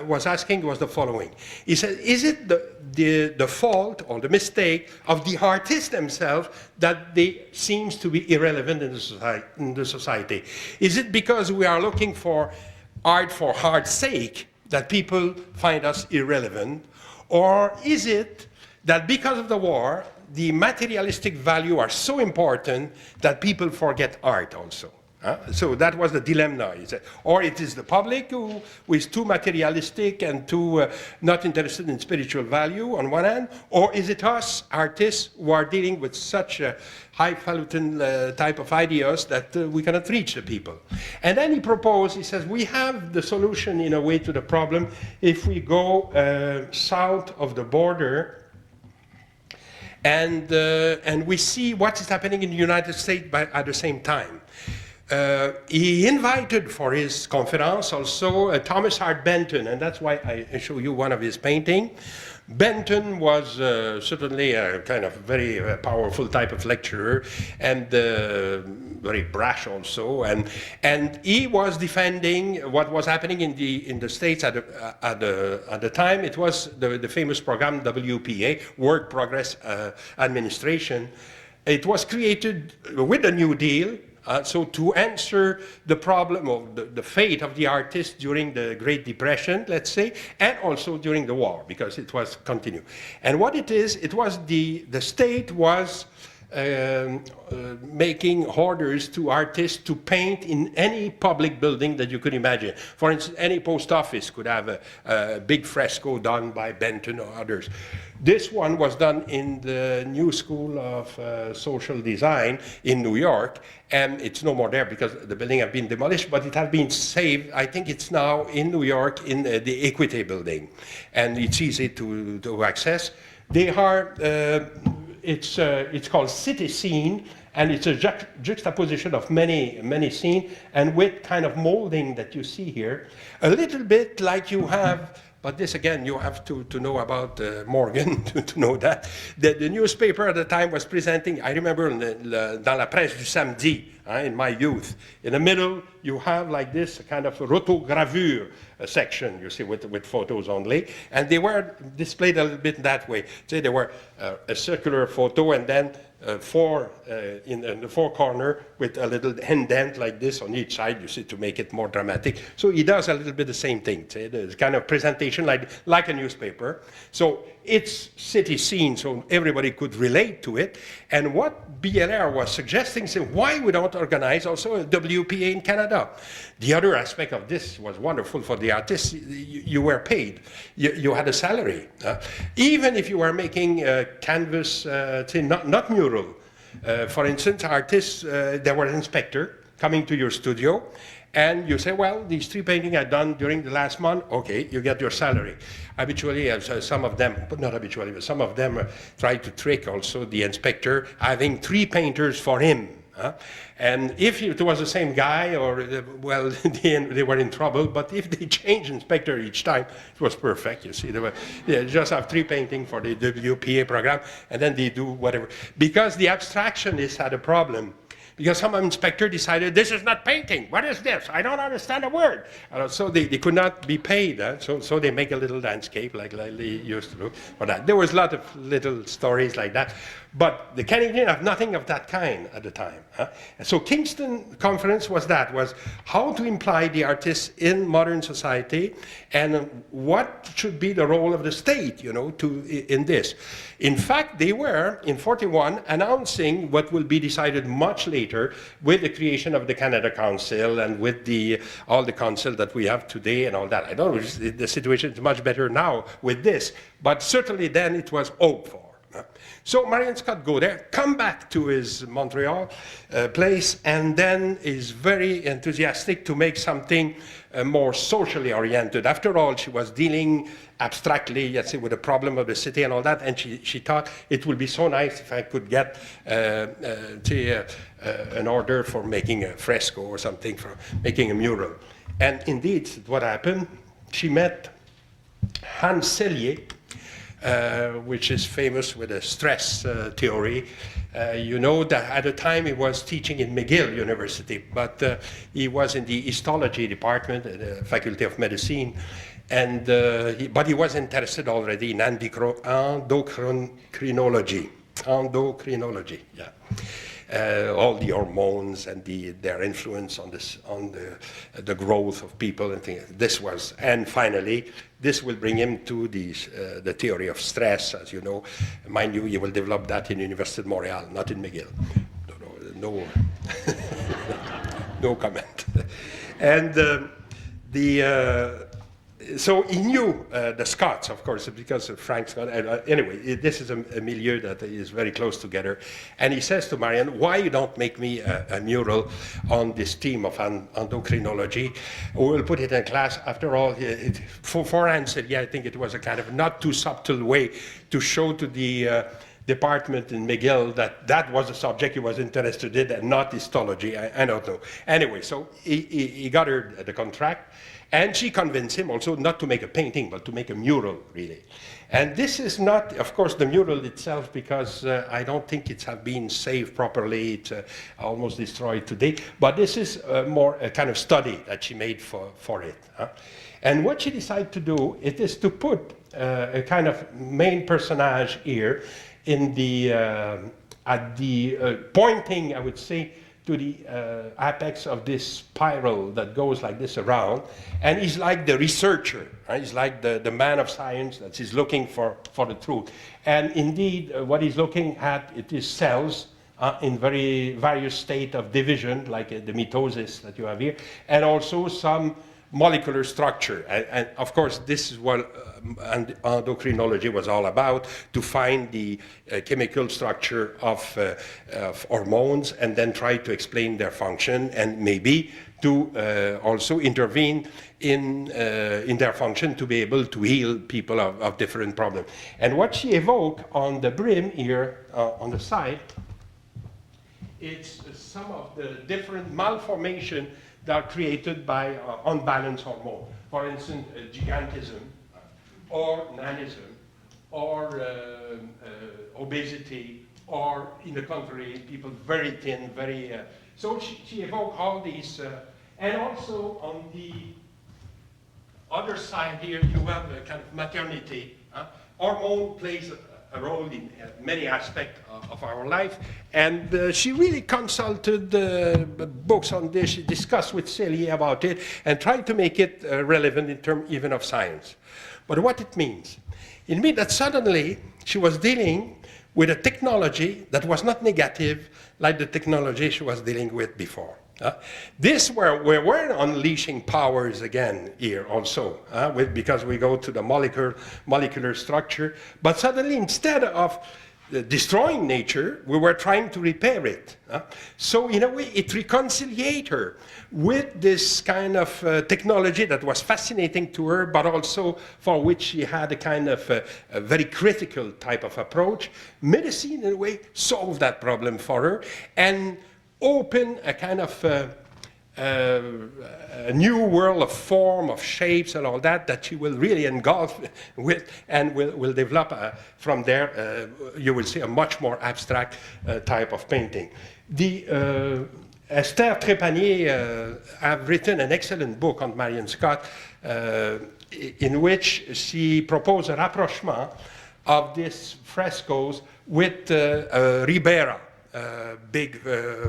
was asking, was the following. He said, is it the fault or the mistake of the artists themselves that they seems to be irrelevant in the society? Is it because we are looking for art's sake that people find us irrelevant? Or is it that because of the war, the materialistic value are so important that people forget art also? So that was the dilemma. Or it is the public who is too materialistic and too not interested in spiritual value on one hand, or is it us, artists, who are dealing with such a highfalutin type of ideas that we cannot reach the people? And then he proposed, he says, we have the solution in a way to the problem if we go south of the border and we see what is happening in the United States at the same time. He invited for his conference also Thomas Hart Benton, and that's why I show you one of his paintings. Benton was certainly a kind of very powerful type of lecturer, and very brash also, and he was defending what was happening in the States at the time. It was the famous program WPA, Work Progress Administration. It was created with the New Deal. So to answer the problem of the fate of the artists during the Great Depression, let's say, and also during the war, because it was continued. And what it is, it was the state was making orders to artists to paint in any public building that you could imagine. For instance, any post office could have a big fresco done by Benton or others. This one was done in the New School of Social Design in New York, and it's no more there because the building has been demolished, but it has been saved. I think it's now in New York in the Equity building, and it's easy to access. They are it's called city scene, and it's a juxtaposition of many scenes, and with kind of molding that you see here, a little bit like you have. But this, again, you have to know about Morgan to know that. The newspaper at the time was presenting, I remember, dans la presse du samedi, in my youth. In the middle, you have like this kind of rotogravure section, you see, with photos only. And they were displayed a little bit that way. So they were a circular photo, and then four in the four corner with a little indent like this on each side, you see, to make it more dramatic. So he does a little bit the same thing. See, the kind of presentation like a newspaper. So it's city scene, so everybody could relate to it. And what BLR was suggesting is why we don't organize also a WPA in Canada. The other aspect of this was wonderful for the artists. You were paid. You had a salary. Even if you were making canvas, not mural. For instance, artists, there were an inspector coming to your studio, and you say, well, these 3 paintings I've done during the last month, okay, you get your salary. Habitually, some of them, but not habitually, but some of them try to trick also the inspector, having 3 painters for him. And if it was the same guy, or, well, they were in trouble, but if they changed inspector each time, it was perfect, you see. They just have 3 paintings for the WPA program, and then they do whatever. Because the abstractionists had a problem. Because some inspector decided, this is not painting. What is this? I don't understand a word. So they could not be paid. So they make a little landscape like they used to do for that. There was a lot of little stories like that. But the Canadians have nothing of that kind at the time. So Kingston Conference was how to imply the artists in modern society, and what should be the role of the state, in this. In fact, they were, in 41, announcing what will be decided much later with the creation of the Canada Council and with all the council that we have today and all that. I don't know, the situation is much better now with this, but certainly then it was hoped for. So Marian Scott go there, come back to his Montreal place, and then is very enthusiastic to make something more socially oriented. After all, she was dealing abstractly, let's say, with the problem of the city and all that, and she thought it would be so nice if I could get an order for making a fresco or something, for making a mural. And indeed, what happened, she met Hans Sellier, which is famous with the stress theory. You know that at the time he was teaching in McGill University, but he was in the histology department at the Faculty of Medicine, and but he was interested already in endocrinology. Yeah. All the hormones and their influence on the growth of people and things. And finally, this will bring him to the theory of stress, as you know. Mind you, he will develop that in University of Montreal, not in McGill. No, no comment. And so he knew the Scots, of course, because of Frank Scott. Anyway, this is a milieu that is very close together. And he says to Marian, why you don't make me a mural on this theme of endocrinology? We'll put it in class. After all, for answer, yeah, I think it was a kind of not too subtle way to show to the department in McGill that was a subject he was interested in and not histology. I don't know. Anyway, so he got her the contract. And she convinced him also not to make a painting, but to make a mural, really. And this is not, of course, the mural itself, because I don't think it has been saved properly. It's almost destroyed today. But this is more a kind of study that she made for it. And what she decided to do, it is to put a kind of main personage here in at the pointing, I would say, to the apex of this spiral that goes like this around. And he's like the researcher. Right? He's like the man of science that is looking for the truth. And indeed, what he's looking at, it is cells in various state of division, like the mitosis that you have here, and also some molecular structure. And of course, this is what endocrinology was all about, to find the chemical structure of hormones and then try to explain their function, and maybe to also intervene in their function to be able to heal people of different problems. And what she evoked on the brim here, on the side, it's some of the different malformations that are created by unbalanced hormone. For instance, gigantism, or nanism, or obesity, or in the contrary, people very thin, very... so she evoked all these, and also on the other side here, you have a kind of maternity. Hormone plays a role in many aspects of our life, and she really consulted books on this. She discussed with Celia about it and tried to make it relevant in terms even of science. But what it means that suddenly she was dealing with a technology that was not negative like the technology she was dealing with before. This where we were unleashing powers again here also, because we go to the molecular structure, but suddenly instead of destroying nature, we were trying to repair it. So in a way, it reconciliated her with this kind of technology that was fascinating to her, but also for which she had a kind of a very critical type of approach. Medicine, in a way, solved that problem for her and opened a kind of a new world of form, of shapes and all that she will really engulf with and will develop from there. You will see a much more abstract type of painting. Esther Trépanier have written an excellent book on Marian Scott in which she proposed a rapprochement of these frescoes with Ribera, big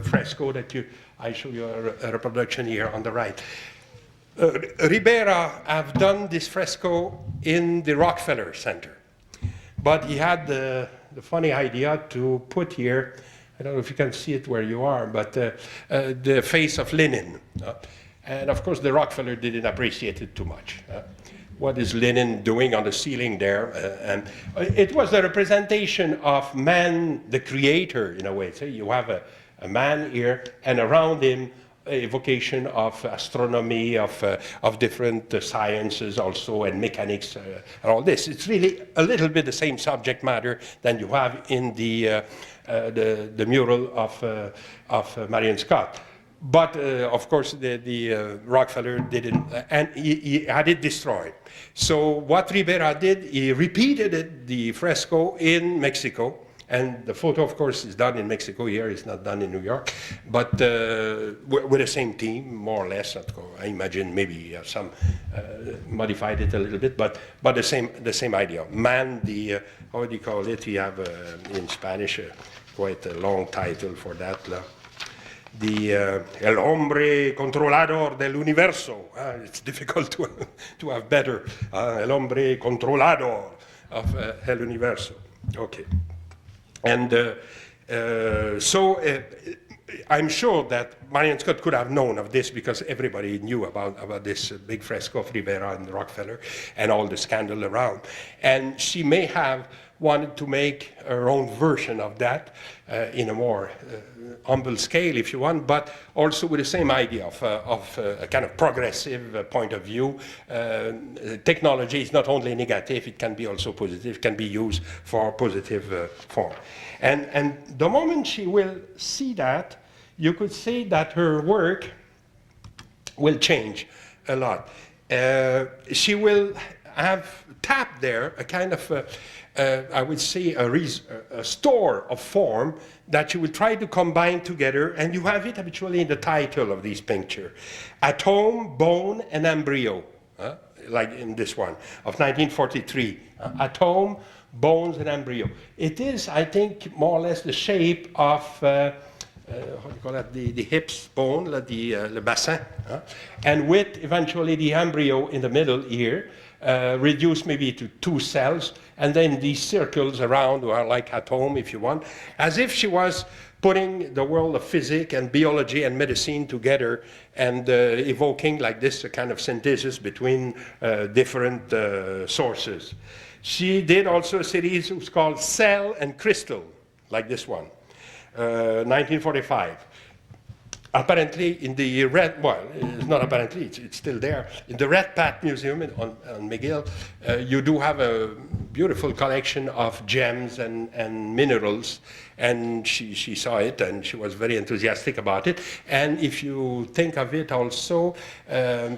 fresco that I show you a reproduction here on the right. Ribera have done this fresco in the Rockefeller Center, but he had the funny idea to put here, I don't know if you can see it where you are, but the face of Lenin. And of course the Rockefeller didn't appreciate it too much. What is Lenin doing on the ceiling there? And it was the representation of man, the creator, in a way. So you have a man here, and around him, a evocation of astronomy, of different sciences also, and mechanics, and all this. It's really a little bit the same subject matter than you have in the mural of Marian Scott. But of course, the Rockefeller didn't, and he had it destroyed. So what Ribera did, he repeated it, the fresco in Mexico, and the photo, of course, is done in Mexico here. It's not done in New York, but with the same team, more or less. I imagine maybe some modified it a little bit, but the same idea. Man, how do you call it? We have in Spanish quite a long title for that. El hombre controlador del universo. It's difficult to have better. El hombre controlador of el universo. Okay. And so I'm sure that Marian Scott could have known of this because everybody knew about this big fresco of Ribera and Rockefeller and all the scandal around. And she may have wanted to make her own version of that in a more humble scale, if you want, but also with the same idea of a kind of progressive point of view. Technology is not only negative, it can be also positive, it can be used for positive form. And the moment she will see that, you could say that her work will change a lot. She will have tapped there a kind of I would say a store of form that you will try to combine together, and you have it habitually in the title of this picture. Atom, Bone, and Embryo, like in this one, of 1943. Atom, Bones, and Embryo. It is, I think, more or less the shape of, how do you call that, the hips bone, le bassin, and with eventually the embryo in the middle here, reduced maybe to 2 cells, and then these circles around are like atom, if you want, as if she was putting the world of physics and biology and medicine together and evoking like this a kind of synthesis between different sources. She did also a series which was called Cell and Crystal, like this one, 1945. Apparently in the Red, well, it's not apparently, it's still there. In the Red Pat Museum on McGill, you do have a beautiful collection of gems and minerals. And she saw it and she was very enthusiastic about it. And if you think of it also,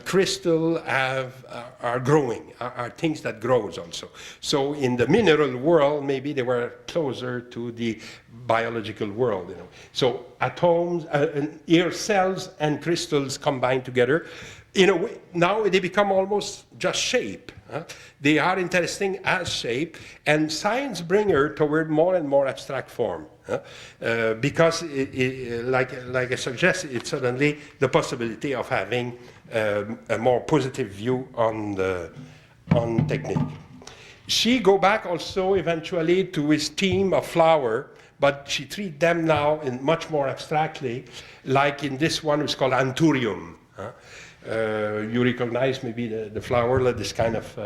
crystals are growing, are things that grows also. So in the mineral world, maybe they were closer to the biological world, you know. So atoms, here cells and crystals combined together. In a way, now they become almost just shape. They are interesting as shape, and science brings her toward more and more abstract form. Because, like I suggest, it's suddenly the possibility of having a more positive view on technique. She go back also eventually to his theme of flower, but she treats them now in much more abstractly, like in this one which is called Anthurium. You recognize maybe the flower, this kind of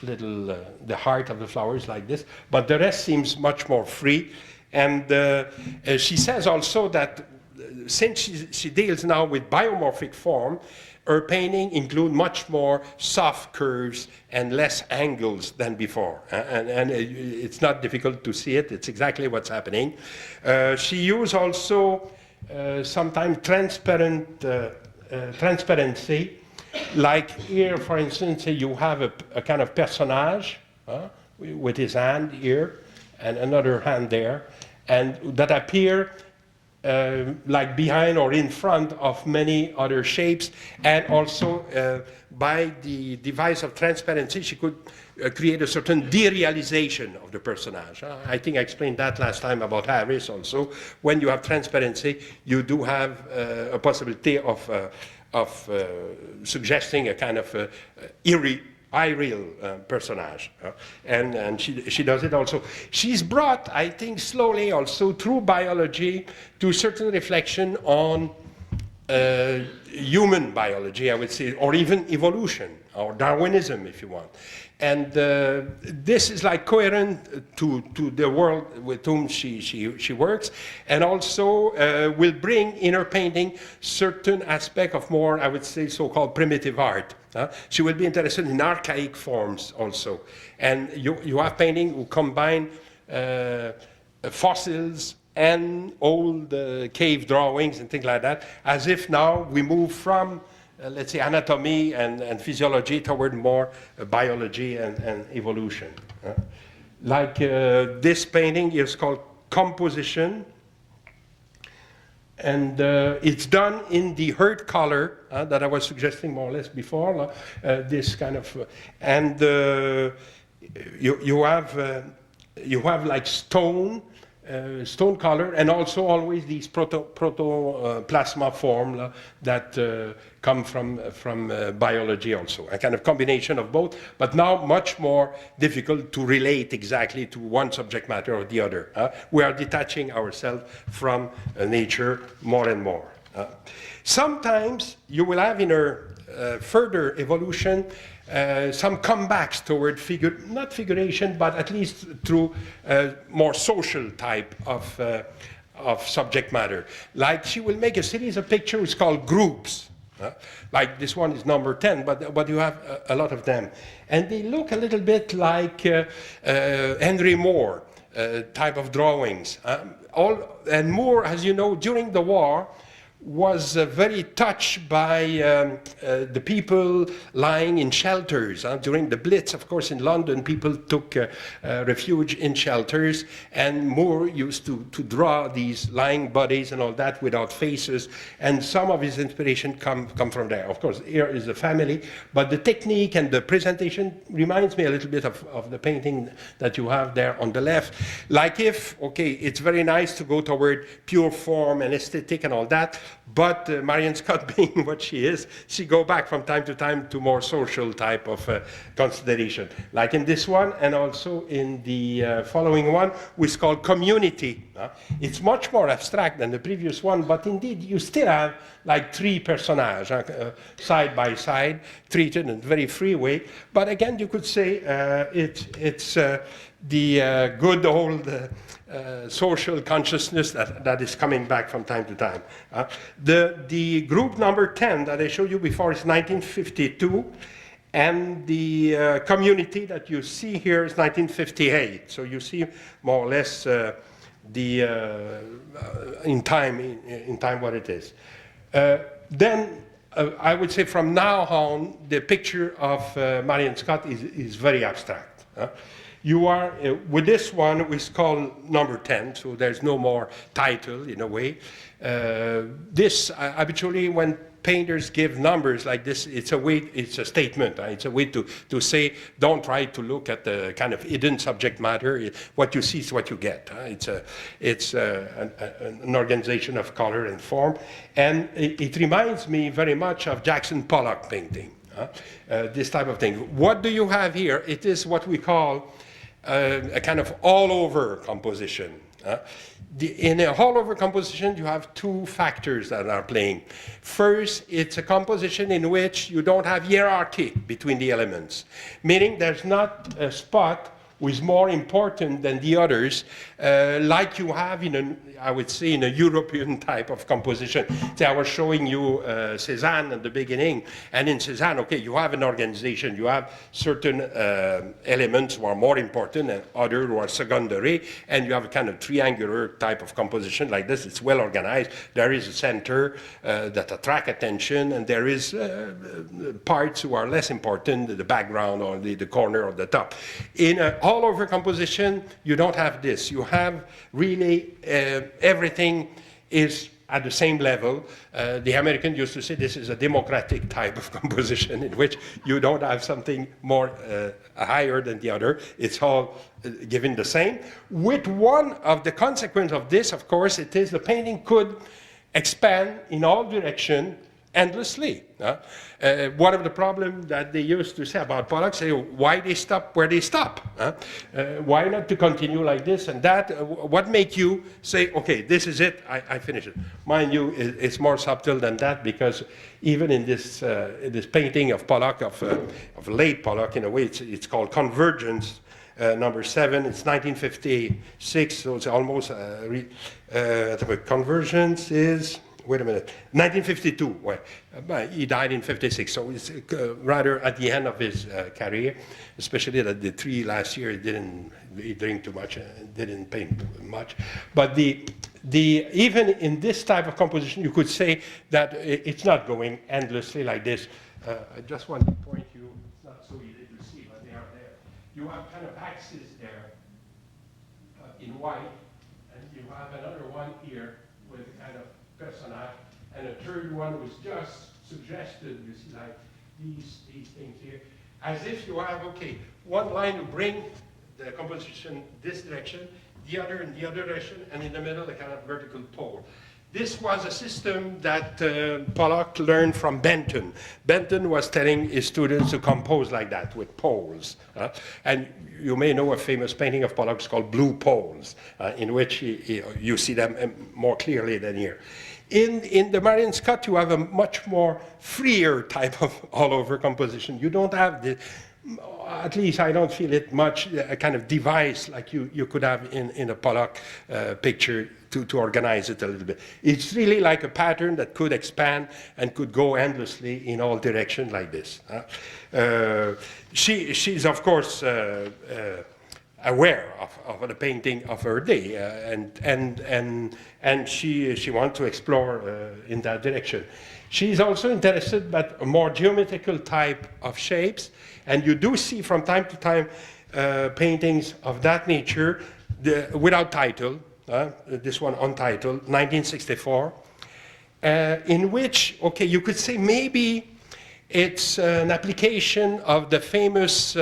little, the heart of the flower is like this, but the rest seems much more free. And she says also that since she deals now with biomorphic form, her painting include much more soft curves and less angles than before. And it's not difficult to see it. It's exactly what's happening. She used also sometimes transparency. Like here, for instance, you have a kind of personnage with his hand here and another hand there, and that appear like behind or in front of many other shapes. And also by the device of transparency, she could create a certain derealization of the personage. I think I explained that last time about Harris also. When you have transparency, you do have a possibility of suggesting a kind of irreal personage. And she does it also. She's brought, I think, slowly also through biology to a certain reflection on human biology, I would say, or even evolution, or Darwinism, if you want. And this is like coherent to the world with whom she works, and also will bring in her painting certain aspect of more, I would say, so-called primitive art. She will be interested in archaic forms also. And you have painting who combine fossils and old cave drawings and things like that, as if now we move from let's say, anatomy and physiology toward more biology and evolution. Like this painting is called Composition, and it's done in the earth color that I was suggesting more or less before. This kind of, and you have like stone color, and also always these protoplasma form that come from biology also. A kind of combination of both, but now much more difficult to relate exactly to one subject matter or the other. We are detaching ourselves from nature more and more. Sometimes you will have in her further evolution some comebacks toward not figuration, but at least through more social type of subject matter. Like she will make a series of pictures called groups. Like this one is number 10, but you have a lot of them. And they look a little bit like Henry Moore type of drawings. And Moore, as you know, during the war, was very touched by the people lying in shelters. During the Blitz, of course, in London, people took refuge in shelters, and Moore used to draw these lying bodies and all that without faces, and some of his inspiration come from there. Of course, here is the family, but the technique and the presentation reminds me a little bit of the painting that you have there on the left. Like if, okay, it's very nice to go toward pure form and aesthetic and all that, but Marian Scott, being what she is, she go back from time to time to more social type of consideration. Like in this one, and also in the following one, which is called Community. It's much more abstract than the previous one, but indeed you still have like three personages side by side, treated in a very free way. But again, you could say it's the good old social consciousness that is coming back from time to time. The group number 10 that I showed you before is 1952. And the community that you see here is 1958. So you see more or less in time what it is. Then I would say from now on, the picture of Marian Scott is very abstract. You are, with this one, it's called number 10, so there's no more title in a way. This, habitually, when painters give numbers like this, it's a statement. It's a way to say, don't try to look at the kind of hidden subject matter. What you see is what you get. It's an organization of color and form. And it reminds me very much of Jackson Pollock painting, this type of thing. What do you have here? It is what we call a kind of all-over composition. In a all-over composition, you have two factors that are playing. First, it's a composition in which you don't have hierarchy between the elements, meaning there's not a spot who is more important than the others, like you have I would say, in a European type of composition. So I was showing you Cézanne at the beginning, and in Cézanne, okay, you have an organization, you have certain elements who are more important and others who are secondary, and you have a kind of triangular type of composition like this. It's well organized. There is a center that attract attention, and there is parts who are less important, the background or the corner or the top. In an all-over composition, you don't have this. You have really everything is at the same level. The American used to say this is a democratic type of composition in which you don't have something more higher than the other. It's all given the same. With one of the consequences of this, of course, it is the painting could expand in all directions endlessly. One of the problems that they used to say about Pollock, say, why they stop where they stop? Why not to continue like this and that? What make you say, okay, this is it, I finish it? Mind you, it's more subtle than that, because even in this painting of Pollock, of late Pollock, in a way, it's called Convergence, number 7, it's 1956, so it's almost, Convergence is, wait a minute, 1952, well, he died in 56, so it's rather at the end of his career, especially that the 3 last year, he drank too much, didn't paint much. But even in this type of composition, you could say that it's not going endlessly like this. I just want to point you, it's not so easy to see, but they are there. You have kind of axes there in white, and you have another one here with a kind of personage, and a third one was just suggested, you see, like these things here, as if you have, okay, one line to bring the composition this direction, the other in the other direction, and in the middle a kind of vertical pole. This was a system that Pollock learned from Benton. Benton was telling his students to compose like that, with poles. And you may know a famous painting of Pollock's called Blue Poles, in which you see them more clearly than here. In the Marian Scott, you have a much more freer type of all-over composition. You don't have the, at least I don't feel it much, a kind of device like you could have in a Pollock picture to organize it a little bit. It's really like a pattern that could expand and could go endlessly in all directions like this. She's of course aware of the painting of her day, and she wants to explore in that direction. She's also interested but a more geometrical type of shapes, and you do see from time to time paintings of that nature without title. This one untitled, 1964, in which, okay, you could say maybe it's an application of the famous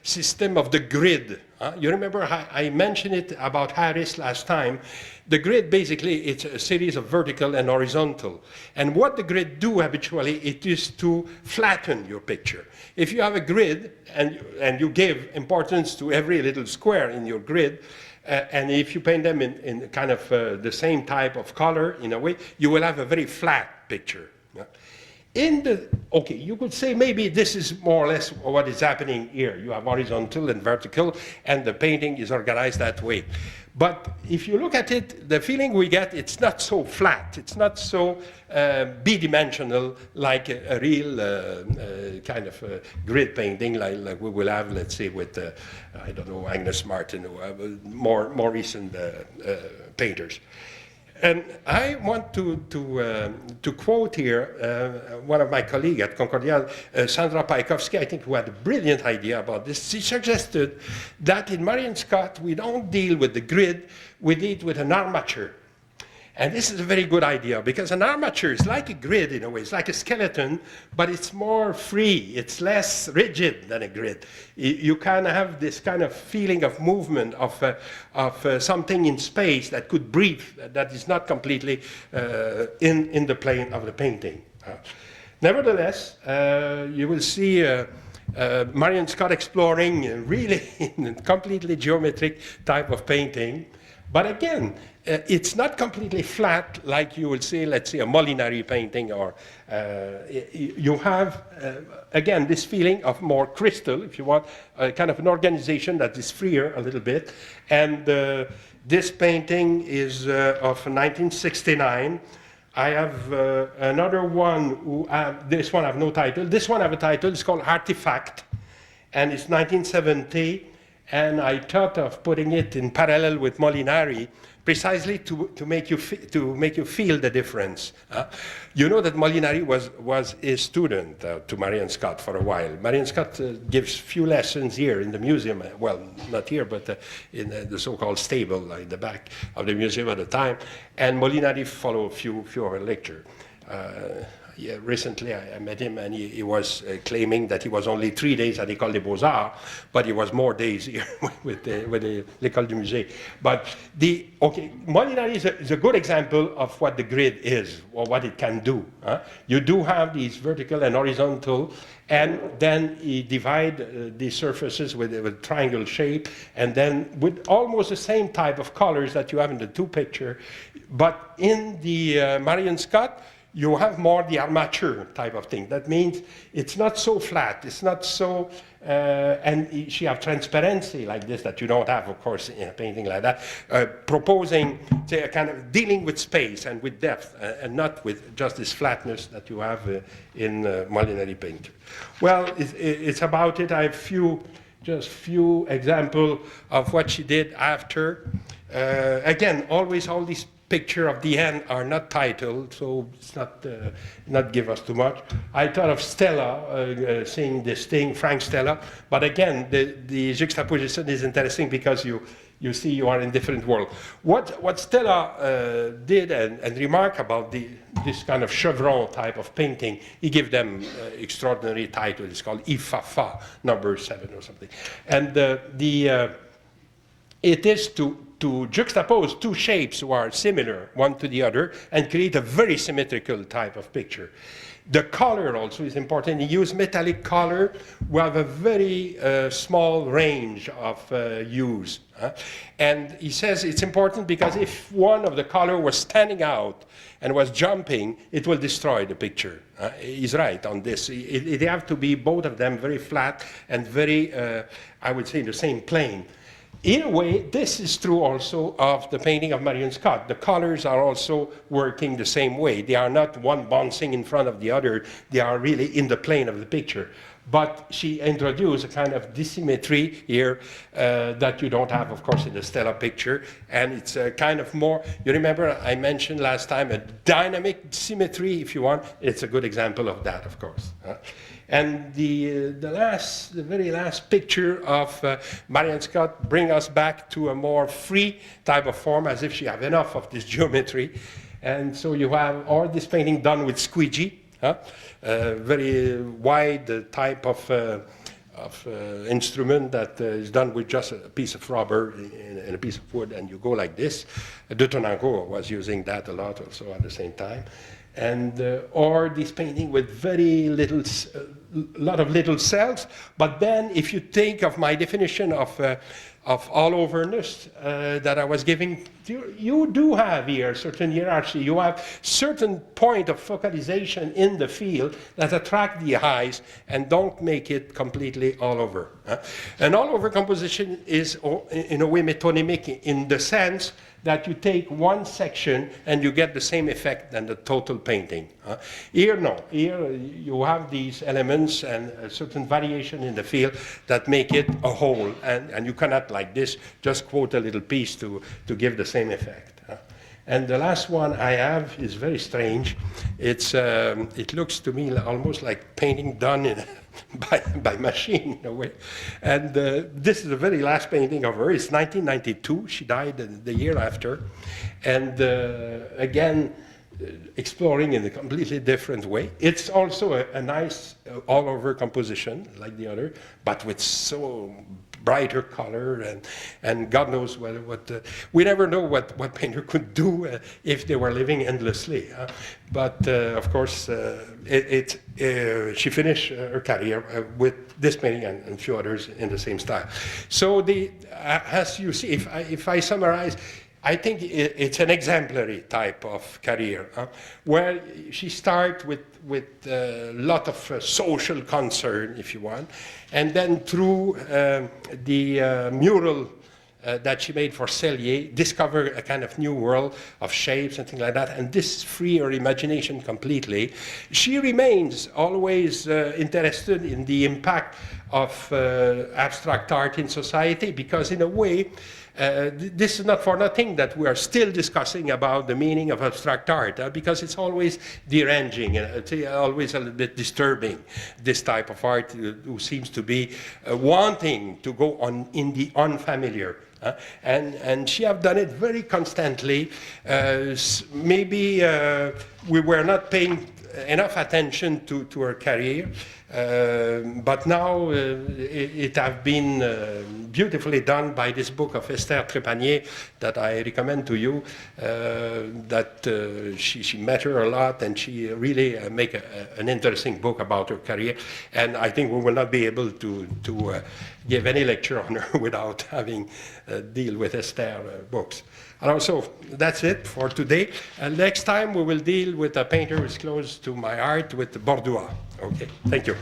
system of the grid. You remember I mentioned it about Harris last time. The grid, basically, it's a series of vertical and horizontal. And what the grid do habitually, it is to flatten your picture. If you have a grid and you give importance to every little square in your grid, and if you paint them in kind of the same type of color, in a way, you will have a very flat picture. Yeah? Okay, you could say maybe this is more or less what is happening here. You have horizontal and vertical, and the painting is organized that way. But if you look at it, the feeling we get, it's not so flat. It's not so bidimensional like a real kind of grid painting like we will have, let's say, with, I don't know, Agnes Martin, or more recent painters. And I want to quote here one of my colleagues at Concordia, Sandra Pajkowski, I think, who had a brilliant idea about this. She suggested that in Marian Scott, we don't deal with the grid, we deal with an armature. And this is a very good idea, because an armature is like a grid in a way. It's like a skeleton, but it's more free. It's less rigid than a grid. You can have this kind of feeling of movement, of something in space that could breathe, that is not completely in the plane of the painting. Nevertheless, you will see Marian Scott exploring really in a completely geometric type of painting. But again, it's not completely flat like you will see, let's say, a Molinari painting, or you have, again, this feeling of more crystal, if you want, kind of an organization that is freer a little bit. And this painting is of 1969. I have another one, this one I have no title. This one I have a title, it's called Artifact, and it's 1970. And I thought of putting it in parallel with Molinari, precisely to make you feel the difference. You know that Molinari was a student to Marian Scott for a while. Marian Scott gives few lessons here in the museum. Well, not here, but in the so-called stable in the back of the museum at the time. And Molinari followed a few of her lectures. Yeah, recently I met him, and he was claiming that he was only 3 days at l'École des Beaux-Arts, but he was more days here with l'École du Musée. But Molinari is a good example of what the grid is, or what it can do. You do have these vertical and horizontal, and then he divide these surfaces with a triangle shape, and then with almost the same type of colors that you have in the two pictures. But in the Marian Scott, you have more the armature type of thing. That means it's not so flat, it's not so, and she have transparency like this that you don't have, of course, in a painting like that, proposing, say, a kind of dealing with space and with depth, and not with just this flatness that you have in Molinari painter. Well, it's about it. I have just few examples of what she did after. Again, always all these picture of the end are not titled, so it's not give us too much. I thought of Stella seeing this thing, Frank Stella, but again, the juxtaposition is interesting because you see you are in different world. What Stella did and remark about this kind of chevron type of painting, he gave them extraordinary title. It's called Ifafa, number 7 or something. And it is to juxtapose two shapes who are similar one to the other and create a very symmetrical type of picture. The color also is important. He used metallic color. We have a very small range of use. And he says it's important because if one of the color was standing out and was jumping, it will destroy the picture. He's right on this. They have to be, both of them, very flat and very, I would say, in the same plane. In a way, this is true also of the painting of Marian Scott. The colors are also working the same way. They are not one bouncing in front of the other. They are really in the plane of the picture. But she introduced a kind of dissymmetry here that you don't have, of course, in the Stella picture. And it's a kind of more, you remember I mentioned last time, a dynamic symmetry, if you want. It's a good example of that, of course. And the very last picture of Marian Scott bring us back to a more free type of form, as if she have enough of this geometry. And so you have all this painting done with squeegee, very wide type of instrument that is done with just a piece of rubber and a piece of wood, and you go like this. De Tonancourt was using that a lot also at the same time. And or this painting with very little, lot of little cells. But then, if you think of my definition of of all-overness that I was giving. You do have here certain hierarchy. You have certain point of focalization in the field that attract the eyes and don't make it completely all over. An all-over composition is, in a way, metonymic in the sense that you take one section and you get the same effect than the total painting. Here, no. Here, you have these elements and a certain variation in the field that make it a whole. And you cannot, like this, just quote a little piece to give the same effect. And the last one I have is very strange. It looks to me almost like painting done by machine, in a way. And this is the very last painting of her. It's 1992. She died the year after. And again, exploring in a completely different way. It's also a nice all-over composition, like the other, but with so brighter color, and God knows what we never know what painter could do if they were living endlessly. But of course, she finished her career with this painting and a few others in the same style. So as you see, if I summarize, I think it's an exemplary type of career, where she starts with a lot of social concern, if you want, and then through the mural that she made for Cellier, discover a kind of new world of shapes and things like that, and this free her imagination completely. She remains always interested in the impact of abstract art in society, because in a way, this is not for nothing that we are still discussing about the meaning of abstract art, because it's always deranging, it's always a little bit disturbing, this type of art who seems to be wanting to go on in the unfamiliar. And she have done it very constantly. Maybe we were not paying enough attention to her career, but now it has been beautifully done by this book of Esther Trépanier that I recommend to you, that she met her a lot, and she really make an interesting book about her career, and I think we will not be able to give any lecture on her without having deal with Esther books. And also, that's it for today. Next time we will deal with a painter who is close to my heart, with Bordeaux. Okay, thank you.